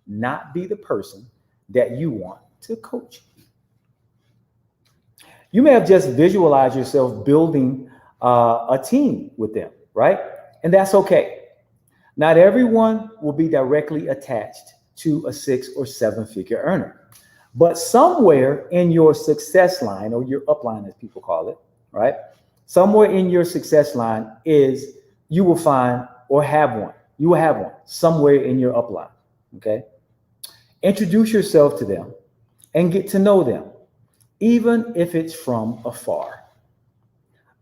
A: not be the person that you want to coach you. You may have just visualized yourself building a team with them, right? And that's okay. Not everyone will be directly attached to a 6 or 7 figure earner, but somewhere in your success line, or your upline as people call it, right? Somewhere in your success line you will find or have one. You will have one somewhere in your upline, okay? Introduce yourself to them and get to know them, even if it's from afar.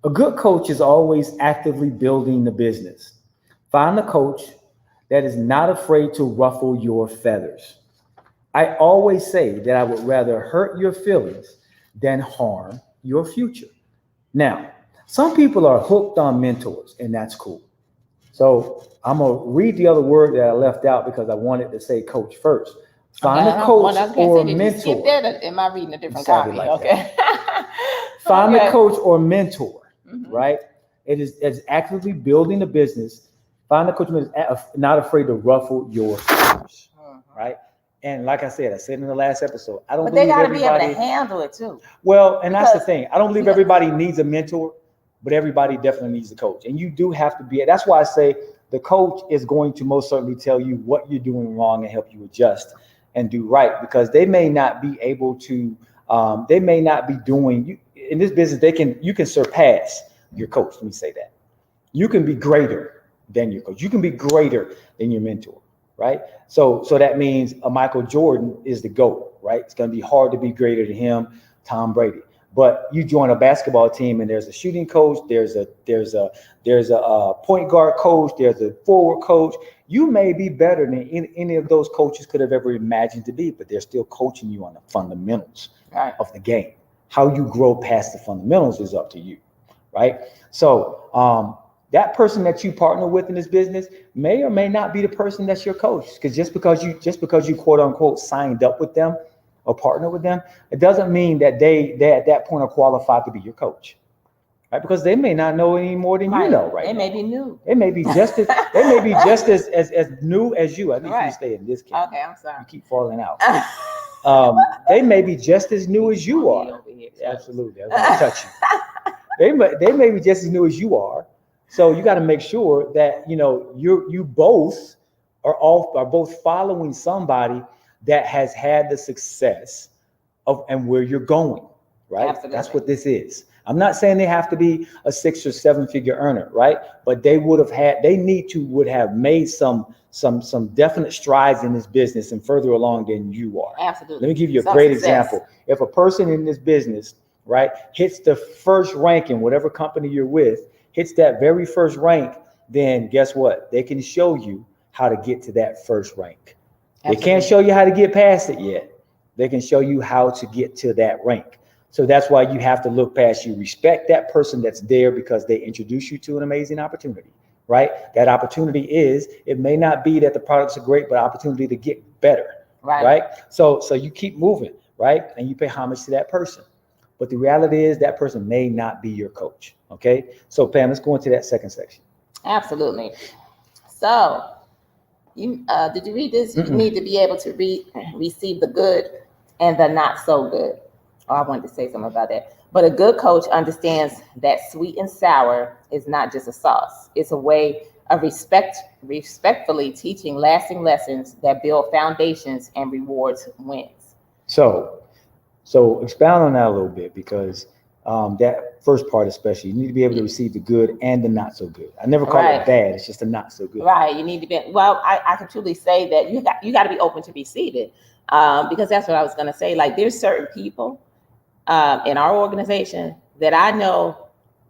A: A good coach is always actively building the business. Find a coach that is not afraid to ruffle your feathers. I always say that I would rather hurt your feelings than harm your future. Now, some people are hooked on mentors, and that's cool. So I'm going to read the other word that I left out because I wanted to say coach first. Find a coach or mentor.
B: Skip that, am I reading a different copy?
A: Like
B: okay.
A: Find a coach or mentor, right? It is actively building a business. Find a coach who is not afraid to ruffle your feathers, right? And like I said in the last episode, I don't
B: but
A: believe
B: they got to
A: everybody
B: be able to handle it too.
A: Well, and that's the thing. I don't believe everybody needs a mentor, but everybody definitely needs a coach. And you do have to be. That's why I say the coach is going to most certainly tell you what you're doing wrong and help you adjust and do right, because they may not be able to. They may not be doing in this business. You can surpass your coach. Let me say that. You can be greater than your coach. You can be greater than your mentor, right? So that means a Michael Jordan is the GOAT, right? It's going to be hard to be greater than him. Tom Brady. But you join a basketball team and there's a shooting coach, there's a point guard coach, there's a forward coach. You may be better than any of those coaches could have ever imagined to be, but they're still coaching you on the fundamentals of the game. How you grow past the fundamentals is up to you, right? So that person that you partner with in this business may or may not be the person that's your coach. Because just because you quote unquote signed up with them or partner with them, it doesn't mean that they at that point are qualified to be your coach, right? Because they may not know any more than you know, right?
B: They may be new.
A: They may be just as new as you. At least you stay in this case.
B: Okay, I'm sorry.
A: You keep falling out. They may be just as new as you are. Absolutely, I want to touch you. They may be just as new as you are. So you got to make sure that you both are both following somebody that has had the success of and where you're going, right? Absolutely. That's what this is. I'm not saying they have to be a 6 or 7 figure earner, right? But they would have made some definite strides in this business and further along than you are.
B: Absolutely.
A: Let me give you a great example. If a person in this business, right, hits the first rank in whatever company you're with, hits that very first rank, then guess what? They can show you how to get to that first rank. Absolutely. They can't show you how to get past it yet. They can show you how to get to that rank. So that's why you have to look past. You respect that person that's there because they introduce you to an amazing opportunity, right? That opportunity it may not be that the products are great, but opportunity to get better, right? So you keep moving, right? And you pay homage to that person. But the reality is that person may not be your coach, okay? So Pam, let's go into that second section.
B: Absolutely. So you did you read this? You need to be able to receive the good and the not so good. Oh, I wanted to say something about that. But a good coach understands that sweet and sour is not just a sauce. It's a way of respectfully teaching lasting lessons that build foundations and rewards wins.
A: So expound on that a little bit, because that first part especially, you need to be able to receive the good and the not so good. I never call it bad. It's just the not so good.
B: Right. You need to be, well, I can truly say that you got to be open to receive it, because that's what I was going to say. Like, there's certain people in our organization that I know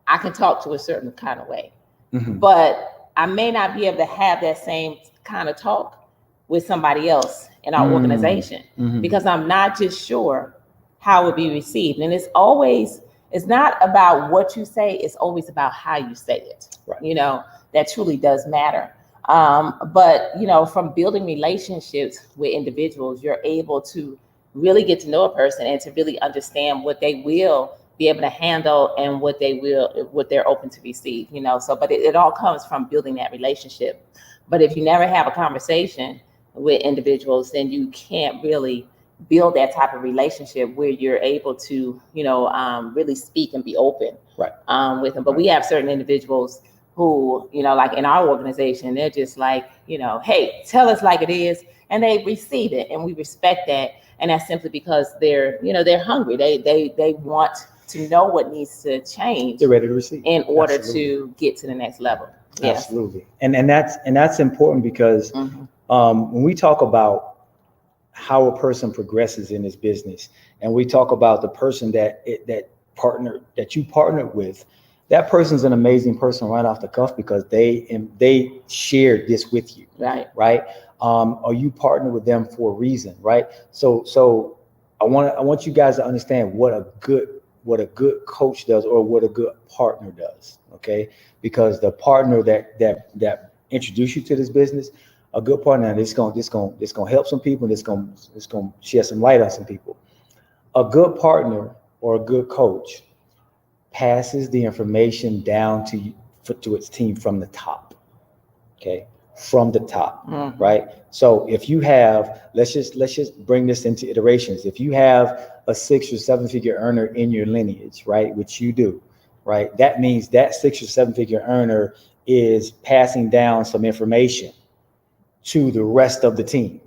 B: I can talk to a certain kind of way, but I may not be able to have that same kind of talk with somebody else in our organization, because I'm not just sure how it would be received. And it's not about what you say, it's always about how you say it. Right. That truly does matter. But from building relationships with individuals, you're able to really get to know a person and to really understand what they will be able to handle and what they're open to receive, but it all comes from building that relationship. But if you never have a conversation with individuals, then you can't really build that type of relationship where you're able to, really speak and be open with them. But we have certain individuals who, like in our organization, they're just like, hey, tell us like it is. And they receive it, and we respect that. And that's simply because they're hungry. They want to know what needs to change.
A: They're ready to receive
B: in order to get to the next level. Yes. Absolutely.
A: And that's important, because when we talk about how a person progresses in this business, and we talk about the person that you partnered with, that person's an amazing person right off the cuff, because they shared this with you. Right. Or you partner with them for a reason, right? So I want you guys to understand what a good coach does, or what a good partner does, okay? Because the partner that introduced you to this business, a good partner, this gonna help some people, and it's gonna shed some light on some people. A good partner or a good coach passes the information down to its team from the top, okay? From the top, right? So if you have, let's just bring this into iterations. If you have a 6 or 7 figure earner in your lineage, right, which you do, right, that means that 6 or 7 figure earner is passing down some information to the rest of the team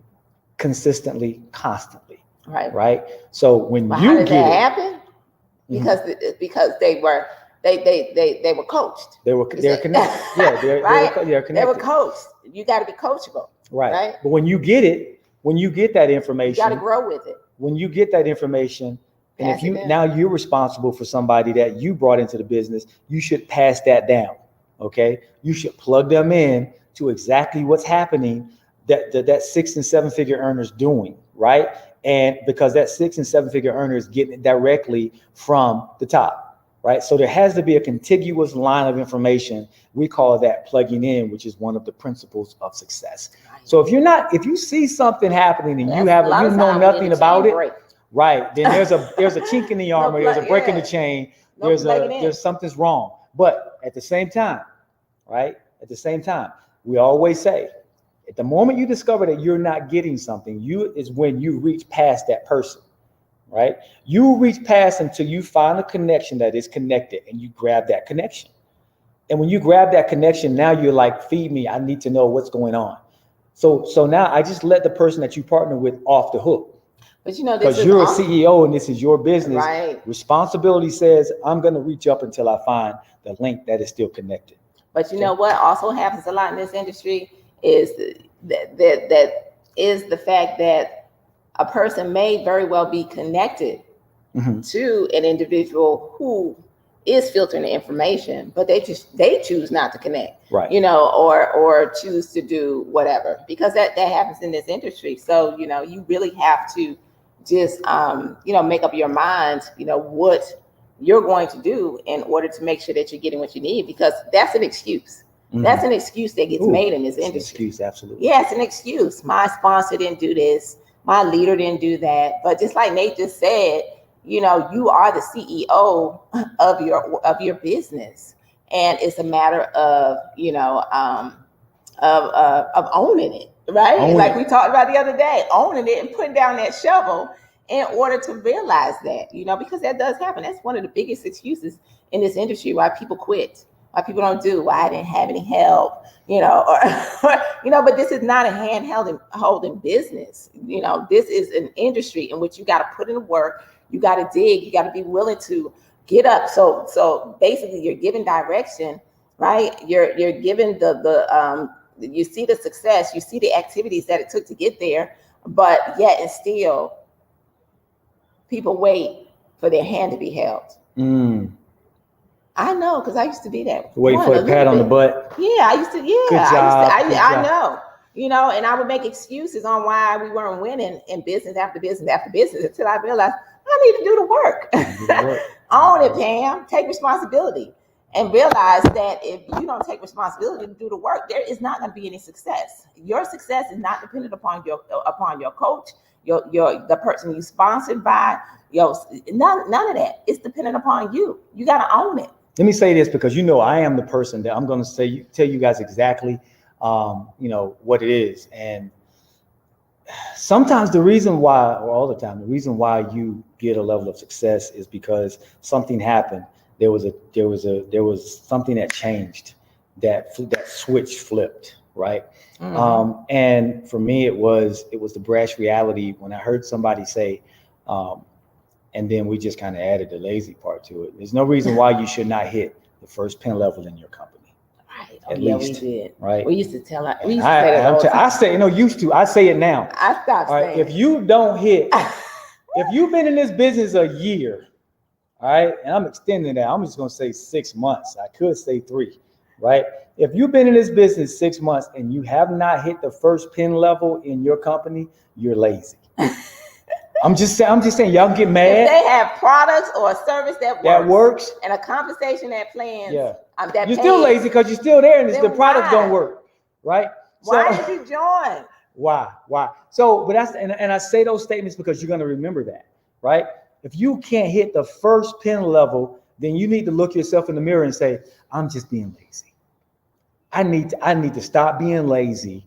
A: consistently, constantly, right? So when
B: how did that happen? Because they were coached.
A: They're connected. Yeah, they're connected.
B: They were coached. You got to be coachable. Right.
A: But when you get that information,
B: you got to grow with it.
A: When you get that information, And if you now you're responsible for somebody that you brought into the business, you should pass that down. Okay. You should plug them in to exactly what's happening that 6 and 7 figure earners doing, right? And because that 6 and 7 figure earner is getting it directly from the top, right? So there has to be a contiguous line of information. We call that plugging in, which is one of the principles of success. So if you see something happening and you know nothing about it, right? Then there's a chink in the armor, there's a break in the chain, there's something's wrong. But at the same time, right? At the same time, we always say, at the moment you discover that you're not getting something, is when you reach past that person, right? You reach past until you find a connection that is connected, and you grab that connection. And when you grab that connection, now you're like, feed me. I need to know what's going on. So now I just let the person that you partner with off the hook.
B: But you know,
A: because you're a CEO and this is your business.
B: Right.
A: Responsibility says I'm going to reach up until I find the link that is still connected.
B: But you know what also happens a lot in this industry is that is the fact that a person may very well be connected to an individual who is filtering the information, but they choose not to connect,
A: right?
B: You know, or choose to do whatever, because that happens in this industry. So you know, you really have to just you know, make up your mind, you know, what you're going to do in order to make sure that you're getting what you need, because that's an excuse. That's an excuse that gets made in this industry.
A: Excuse, absolutely.
B: Yeah, it's an excuse. My sponsor didn't do this. My leader didn't do that. But just like Nate just said, you know, you are the CEO of your business, and it's a matter of, you know, of owning it, right? Like we talked about the other day, owning it and putting down that shovel in order to realize that, you know, because that does happen. That's one of the biggest excuses in this industry why people quit. Why people don't do, why I didn't have any help, you know, or you know, but this is not a holding business. You know, this is an industry in which you got to put in the work, you got to dig, you got to be willing to get up. So basically you're giving direction, right? You're giving the you see the success, you see the activities that it took to get there, but yet and still people wait for their hand to be held. I know, because I used to be that.
A: Wait for the pat on the butt.
B: Yeah, I used to. Yeah,
A: good job,
B: I know. You know, and I would make excuses on why we weren't winning in business after business after business until I realized I need to do the work. Own it, Pam. Take responsibility, and realize that if you don't take responsibility to do the work, there is not going to be any success. Your success is not dependent upon your coach, the person you sponsored by. None of that. It's dependent upon you. You got to own it.
A: Let me say this, because you know I am the person that I'm going to tell you guys exactly, you know, what it is. And sometimes the reason why, or all the time, the reason why you get a level of success is because something happened. There was something that changed, that switch flipped, right? And for me, it was the brash reality when I heard somebody say, and then we just kind of added the lazy part to it. There's no reason why you should not hit the first pin level in your company.
B: Right.
A: At least,
B: we did.
A: Right.
B: We used to tell her.
A: I say, you know, used to. I say it now.
B: I stopped saying.
A: If you don't hit, if you've been in this business a year, all right, and I'm extending that. I'm just going to say 6 months. I could say 3, right? If you've been in this business 6 months and you have not hit the first pin level in your company, you're lazy. I'm just saying, y'all get mad.
B: If they have products or a service that works and a compensation that plans, that
A: you're still lazy because you're still there and the products don't work, right?
B: Why did you join?
A: Why? So, but and I say those statements because you're going to remember that, right? If you can't hit the first pin level, then you need to look yourself in the mirror and say, I'm just being lazy. I need to stop being lazy,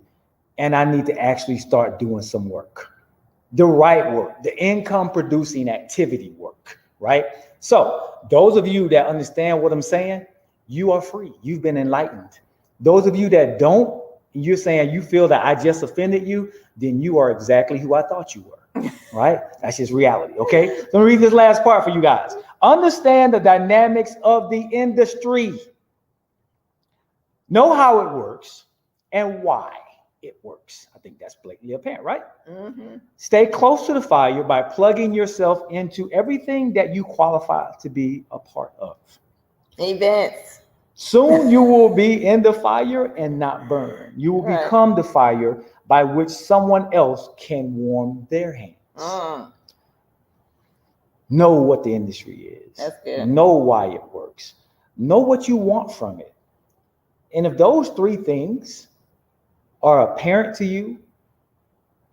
A: and I need to actually start doing some work. The right work, the income producing activity work, right? So those of you that understand what I'm saying, you are free. You've been enlightened. Those of you that don't, you're saying you feel that I just offended you, then you are exactly who I thought you were, right? That's just reality, okay? So let me read this last part for you guys. Understand the dynamics of the industry. Know how it works and why it works. I think that's blatantly apparent, right?
B: Mm-hmm.
A: Stay close to the fire by plugging yourself into everything that you qualify to be a part of.
B: Events.
A: Soon you will be in the fire and not burn. You will become the fire by which someone else can warm their hands. Know what the industry is.
B: That's good.
A: Know why it works. Know what you want from it. And if those three things are apparent to you,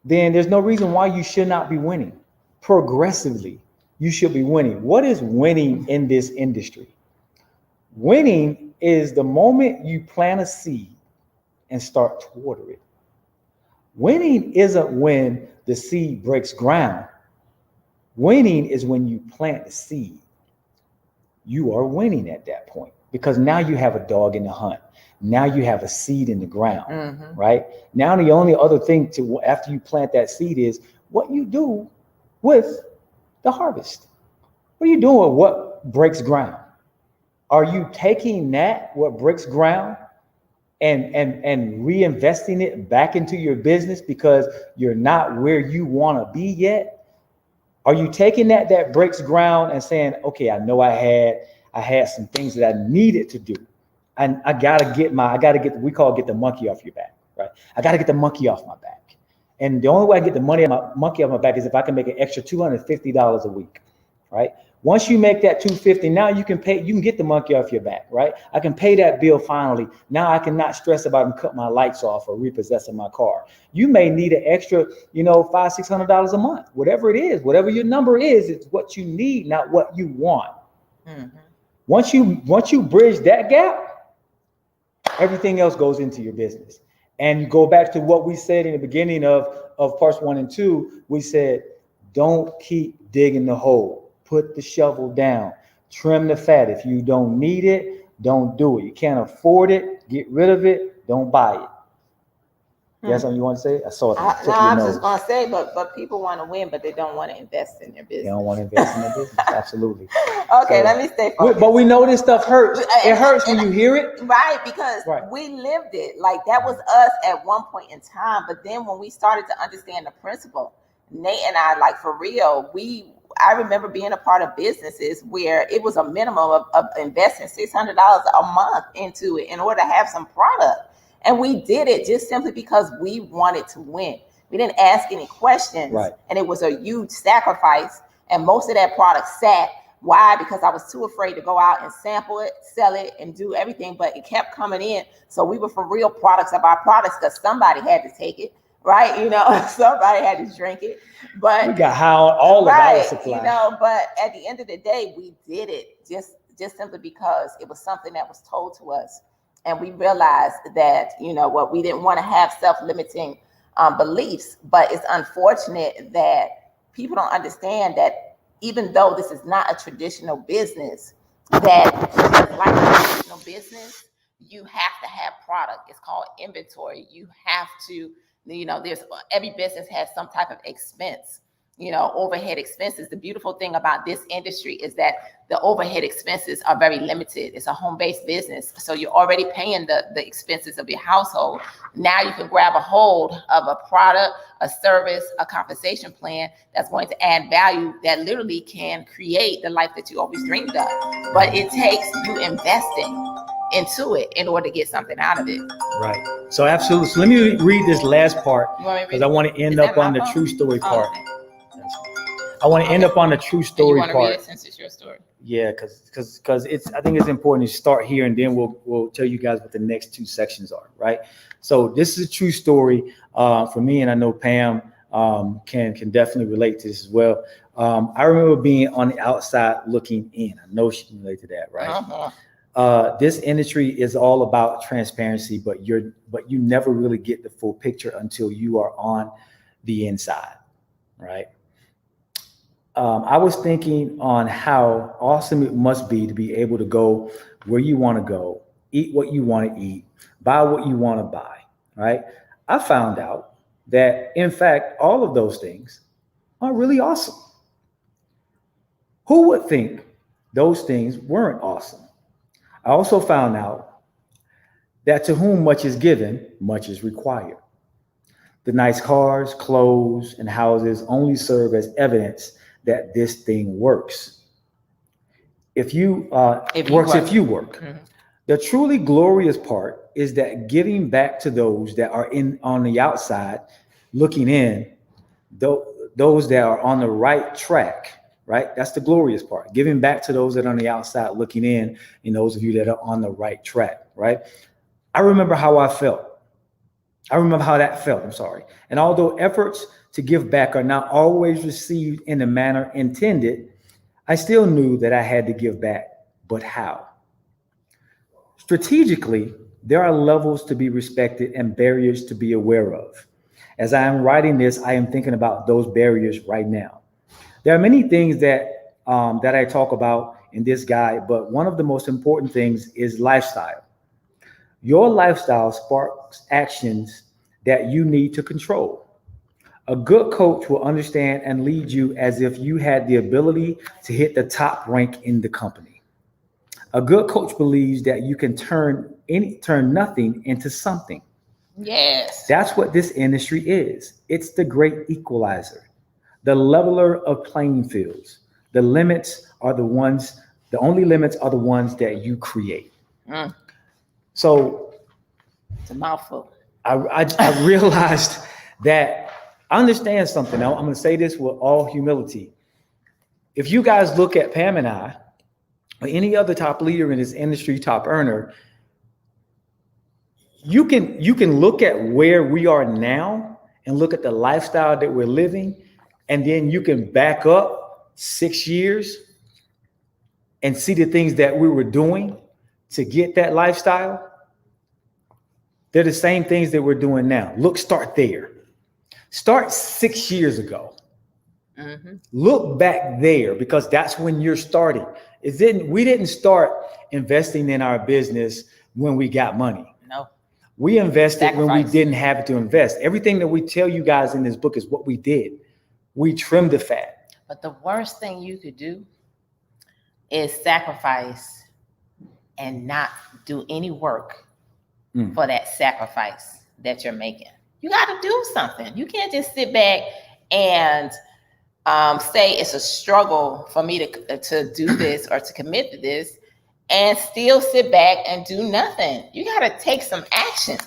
A: then there's no reason why you should not be winning. Progressively, you should be winning. What is winning in this industry? Winning is the moment you plant a seed and start to water it. Winning isn't when the seed breaks ground. Winning is when you plant the seed. You are winning at that point because now you have a dog in the hunt. Now you have a seed in the ground, right? Now the only other thing to after you plant that seed is what you do with the harvest. What are you doing with what breaks ground? Are you taking that, what breaks ground, and reinvesting it back into your business because you're not where you want to be yet? Are you taking that breaks ground and saying, okay, I know I had some things that I needed to do. And I gotta get the monkey off your back, right? I gotta get the monkey off my back. And the only way I get the monkey off my back is if I can make an extra $250 a week, right? Once you make that $250, now you can get the monkey off your back, right? I can pay that bill finally. Now I can not stress about and cut my lights off or repossessing my car. You may need an extra, $500-$600 a month, whatever it is, whatever your number is, it's what you need, not what you want. Once you bridge that gap, everything else goes into your business. And you go back to what we said in the beginning of parts 1 and 2. We said, don't keep digging the hole. Put the shovel down. Trim the fat. If you don't need it, don't do it. You can't afford it, get rid of it, don't buy it. You have something you want to say? I saw it.
B: No, I'm just going to say, but people want to win, but they don't want to invest in their business.
A: They don't want to invest in their business. Absolutely.
B: Okay, let me stay focused.
A: But we know this stuff hurts. It hurts when you hear it.
B: Right, because we lived it. Like that was us at one point in time. But then when we started to understand the principle, Nate and I, like for real, I remember being a part of businesses where it was a minimum of investing $600 a month into it in order to have some product. And we did it just simply because we wanted to win. We didn't ask any questions. Right. And it was a huge sacrifice. And most of that product sat. Why? Because I was too afraid to go out and sample it, sell it, and do everything. But it kept coming in. So we were for real products of our products because somebody had to take it. Right, somebody had to drink it, but
A: we got all of our supply.
B: But at the end of the day, we did it just simply because it was something that was told to us, and we realized that we didn't want to have self-limiting beliefs. But it's unfortunate that people don't understand that even though this is not a traditional business, that just like a traditional business, you have to have product. It's called inventory. You have to. There's every business has some type of expense, overhead expenses. The beautiful thing about this industry is that the overhead expenses are very limited. It's a home-based business. So you're already paying the expenses of your household. Now you can grab a hold of a product, a service, a compensation plan that's going to add value that literally can create the life that you always dreamed of. But it takes you investing into it in order to get something out of it.
A: Right. So absolutely. So let me read this last part because I want to end up on the true story part. I want to end up on the true story part.
B: Read it since it's your story.
A: Yeah, because I think it's important to start here and then we'll tell you guys what the next two sections are. Right. So this is a true story for me, and I know Pam can definitely relate to this as well. I remember being on the outside looking in. I know she can relate to that, right? This industry is all about transparency, but you never really get the full picture until you are on the inside, right? I was thinking on how awesome it must be to be able to go where you want to go, eat what you want to eat, buy what you want to buy, right? I found out that, in fact, all of those things are really awesome. Who would think those things weren't awesome? I also found out that to whom much is given, much is required. The nice cars, clothes, and houses only serve as evidence that this thing works. If you if you work.
B: Mhm.
A: The truly glorious part is that giving back to those that are in on the outside looking in, those that are on the right track, right? That's the glorious part. Giving back to those that are on the outside looking in, and those of you that are on the right track, right? I remember how I felt. I remember how that felt. I'm sorry. And although efforts to give back are not always received in the manner intended, I still knew that I had to give back. But how? Strategically, there are levels to be respected and barriers to be aware of. As I am writing this, I am thinking about those barriers right now. There are many things that I talk about in this guide, but one of the most important things is lifestyle. Your lifestyle sparks actions that you need to control. A good coach will understand and lead you as if you had the ability to hit the top rank in the company. A good coach believes that you can turn nothing into something.
B: Yes.
A: That's what this industry is. It's the great equalizer, the leveler of playing fields. The limits are the ones, the only limits are the ones that you create.
B: Mm,
A: So
B: it's a mouthful.
A: I realized that I understand something. Now, I'm going to say this with all humility. If you guys look at Pam and I, or any other top leader in this industry, top earner, you can look at where we are now and look at the lifestyle that we're living, and then you can back up 6 years and see the things that we were doing to get that lifestyle. They're the same things that we're doing now. Look, start there. Start 6 years ago.
B: Mm-hmm.
A: Look back there, because that's when you're starting. We didn't start investing in our business when we got money.
B: No.
A: We invested
B: Sacrifice.
A: when we didn't have to invest. Everything that we tell you guys in this book is what we did. We trimmed the fat.
B: But the worst thing you could do is sacrifice and not do any work for that sacrifice that you're making. You got to do something. You can't just sit back and say it's a struggle for me to do this or to commit to this and still sit back and do nothing. You got to take some action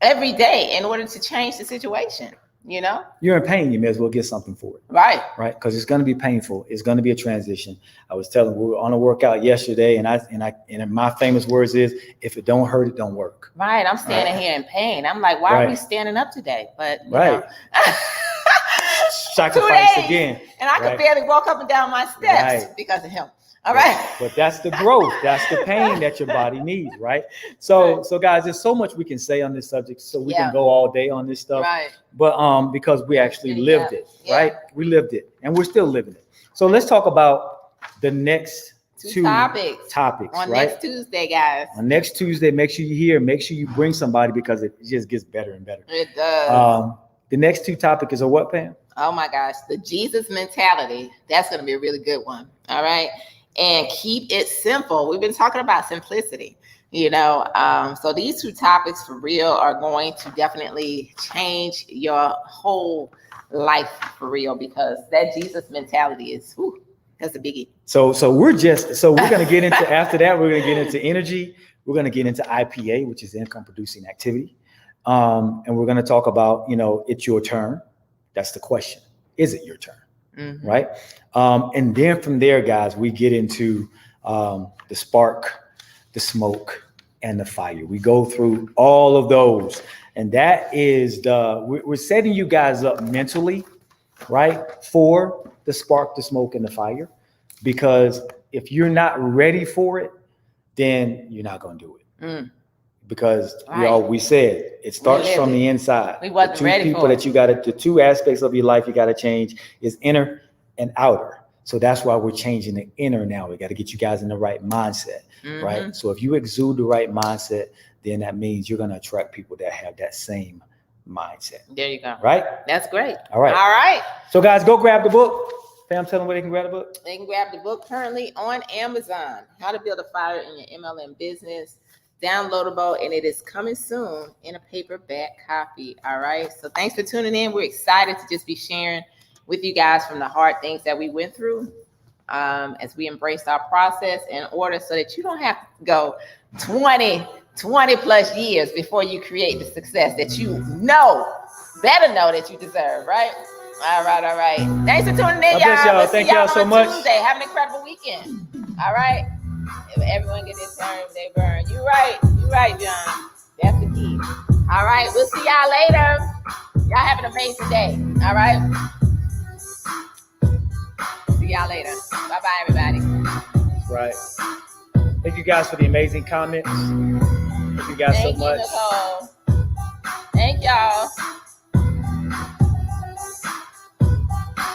B: every day in order to change the situation. You know,
A: you're in pain. You may as well get something for it.
B: Right.
A: Because it's going to be painful. It's going to be a transition. I was telling, we were on a workout yesterday, and my famous words is, if it don't hurt, it don't work.
B: Right. I'm standing here in pain. I'm like, why are we standing up today? But you know.
A: Sacrifice again.
B: And I could barely walk up and down my steps because of him. All right.
A: But that's the growth. That's the pain that your body needs, right? So guys, there's so much we can say on this subject. So we can go all day on this stuff.
B: Right.
A: But because we actually lived it, right? We lived it, and we're still living it. So let's talk about the next two topics
B: on next Tuesday, guys.
A: On next Tuesday, make sure you're here. Make sure you bring somebody, because it just gets better and better.
B: It does.
A: The next two topics are what, Pam?
B: Oh my gosh, the Jesus mentality. That's going to be a really good one. All right. And keep it simple. We've been talking about simplicity, you know. So these two topics for real are going to definitely change your whole life for real, because that Jesus mentality is, that's a biggie. So we're
A: going to get into, after that, we're going to get into energy. We're going to get into IPA, which is income producing activity. And we're going to talk about, it's your turn. That's the question. Is it your turn? Mm-hmm. Right. And then from there, guys, we get into the spark, the smoke, and the fire. We go through all of those. And that is we're setting you guys up mentally, right, for the spark, the smoke, and the fire. Because if you're not ready for it, then you're not going to do it. Because we said it starts from the inside.
B: We wasn't ready for it.
A: The two aspects of your life you got to change is inner and outer. So that's why we're changing the inner now. We got to get you guys in the right mindset, right? So if you exude the right mindset, then that means you're going to attract people that have that same mindset.
B: There you go.
A: Right?
B: That's great.
A: All right. So guys, go grab the book. Fam, tell them where they can grab the book.
B: They can grab the book currently on Amazon. How to Build a Fire in Your MLM Business. downloadable, and it is coming soon in a paperback copy. All right. So thanks for tuning in. We're excited to just be sharing with you guys from the hard things that we went through as we embraced our process in order so that you don't have to go 20 plus years before you create the success that you better know that you deserve, right? All right. Thanks for tuning in, y'all.
A: Y'all. Thank y'all so much.
B: Tuesday. Have an incredible weekend. All right. If everyone get their turn, they burn. You right, John. That's the key. All right. We'll see y'all later. Y'all have an amazing day. All right. See y'all later. Bye-bye, everybody.
A: That's right. Thank you guys for the amazing comments. Thank you guys so much.
B: Nicole. Thank y'all.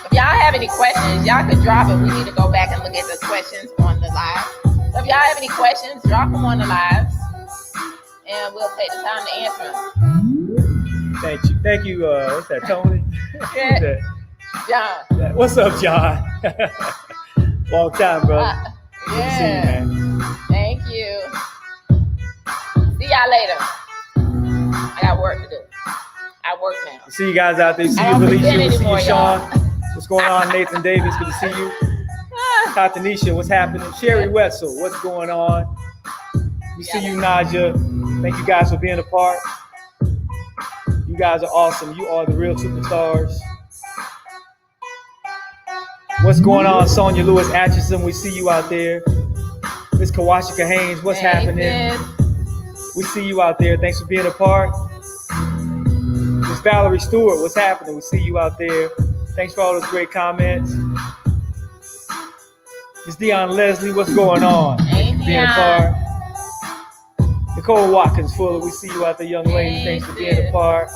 B: If y'all have any questions, y'all could drop it. We need to go back and look at the questions on the live. So if y'all have any questions, drop them on the lives, and we'll take the time to answer them.
A: Thank you. What's that, Tony?
B: Yeah. John.
A: What's up, John? Long time, bro.
B: Yeah.
A: Good to see you, man.
B: Thank you. See y'all later. I got work to do. I work now.
A: See you guys out there. See you, Felicia. See you, Sean. What's going on, Nathan Davis? Good to see you. Tatanisha, what's happening? Sherry Wetzel, what's going on? We see you, Naja. Thank you guys for being a part. You guys are awesome. You are the real superstars. What's going on, Sonia Lewis Atchison? We see you out there. Miss Kawashika Haynes, what's happening? We see you out there. Thanks for being a part. Miss Valerie Stewart, what's happening? We see you out there. Thanks for all those great comments. Miss Dion Leslie, what's going on?
B: Hey,
A: being a part. Nicole Watkins Fuller, we see you out there, young lady. Thanks for being a part.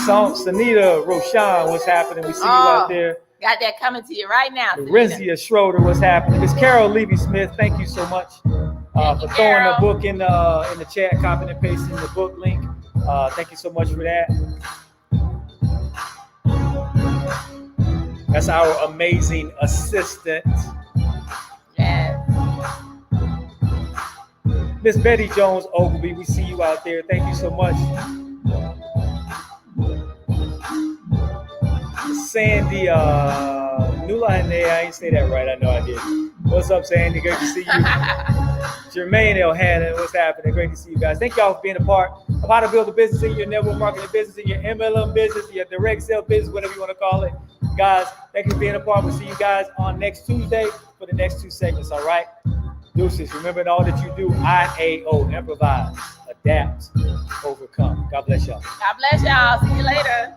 A: Sanita Roshan, what's happening? We see you out there.
B: Got that coming to you right now.
A: Rizia Schroeder, what's happening? Miss Carol Levy-Smith, thank you so much for throwing the book in the chat, copying and pasting the book link. Thank you so much for that. That's our amazing assistant.
B: Yes.
A: Miss Betty Jones Ogilvy, we see you out there. Thank you so much. Sandy Nulane, I ain't say that right. I know I did. What's up, Sandy? Great to see you. Jermaine Elhannon, what's happening? Great to see you guys. Thank y'all for being a part of how to build a business in your network marketing business, in your MLM business, your direct sale business, whatever you want to call it. Guys, thank you for being a part. We'll see you guys on next Tuesday for the next 2 segments, all right? Deuces, remember in all that you do, IAO, improvise, adapt, overcome. God bless y'all.
B: God bless y'all. See you later.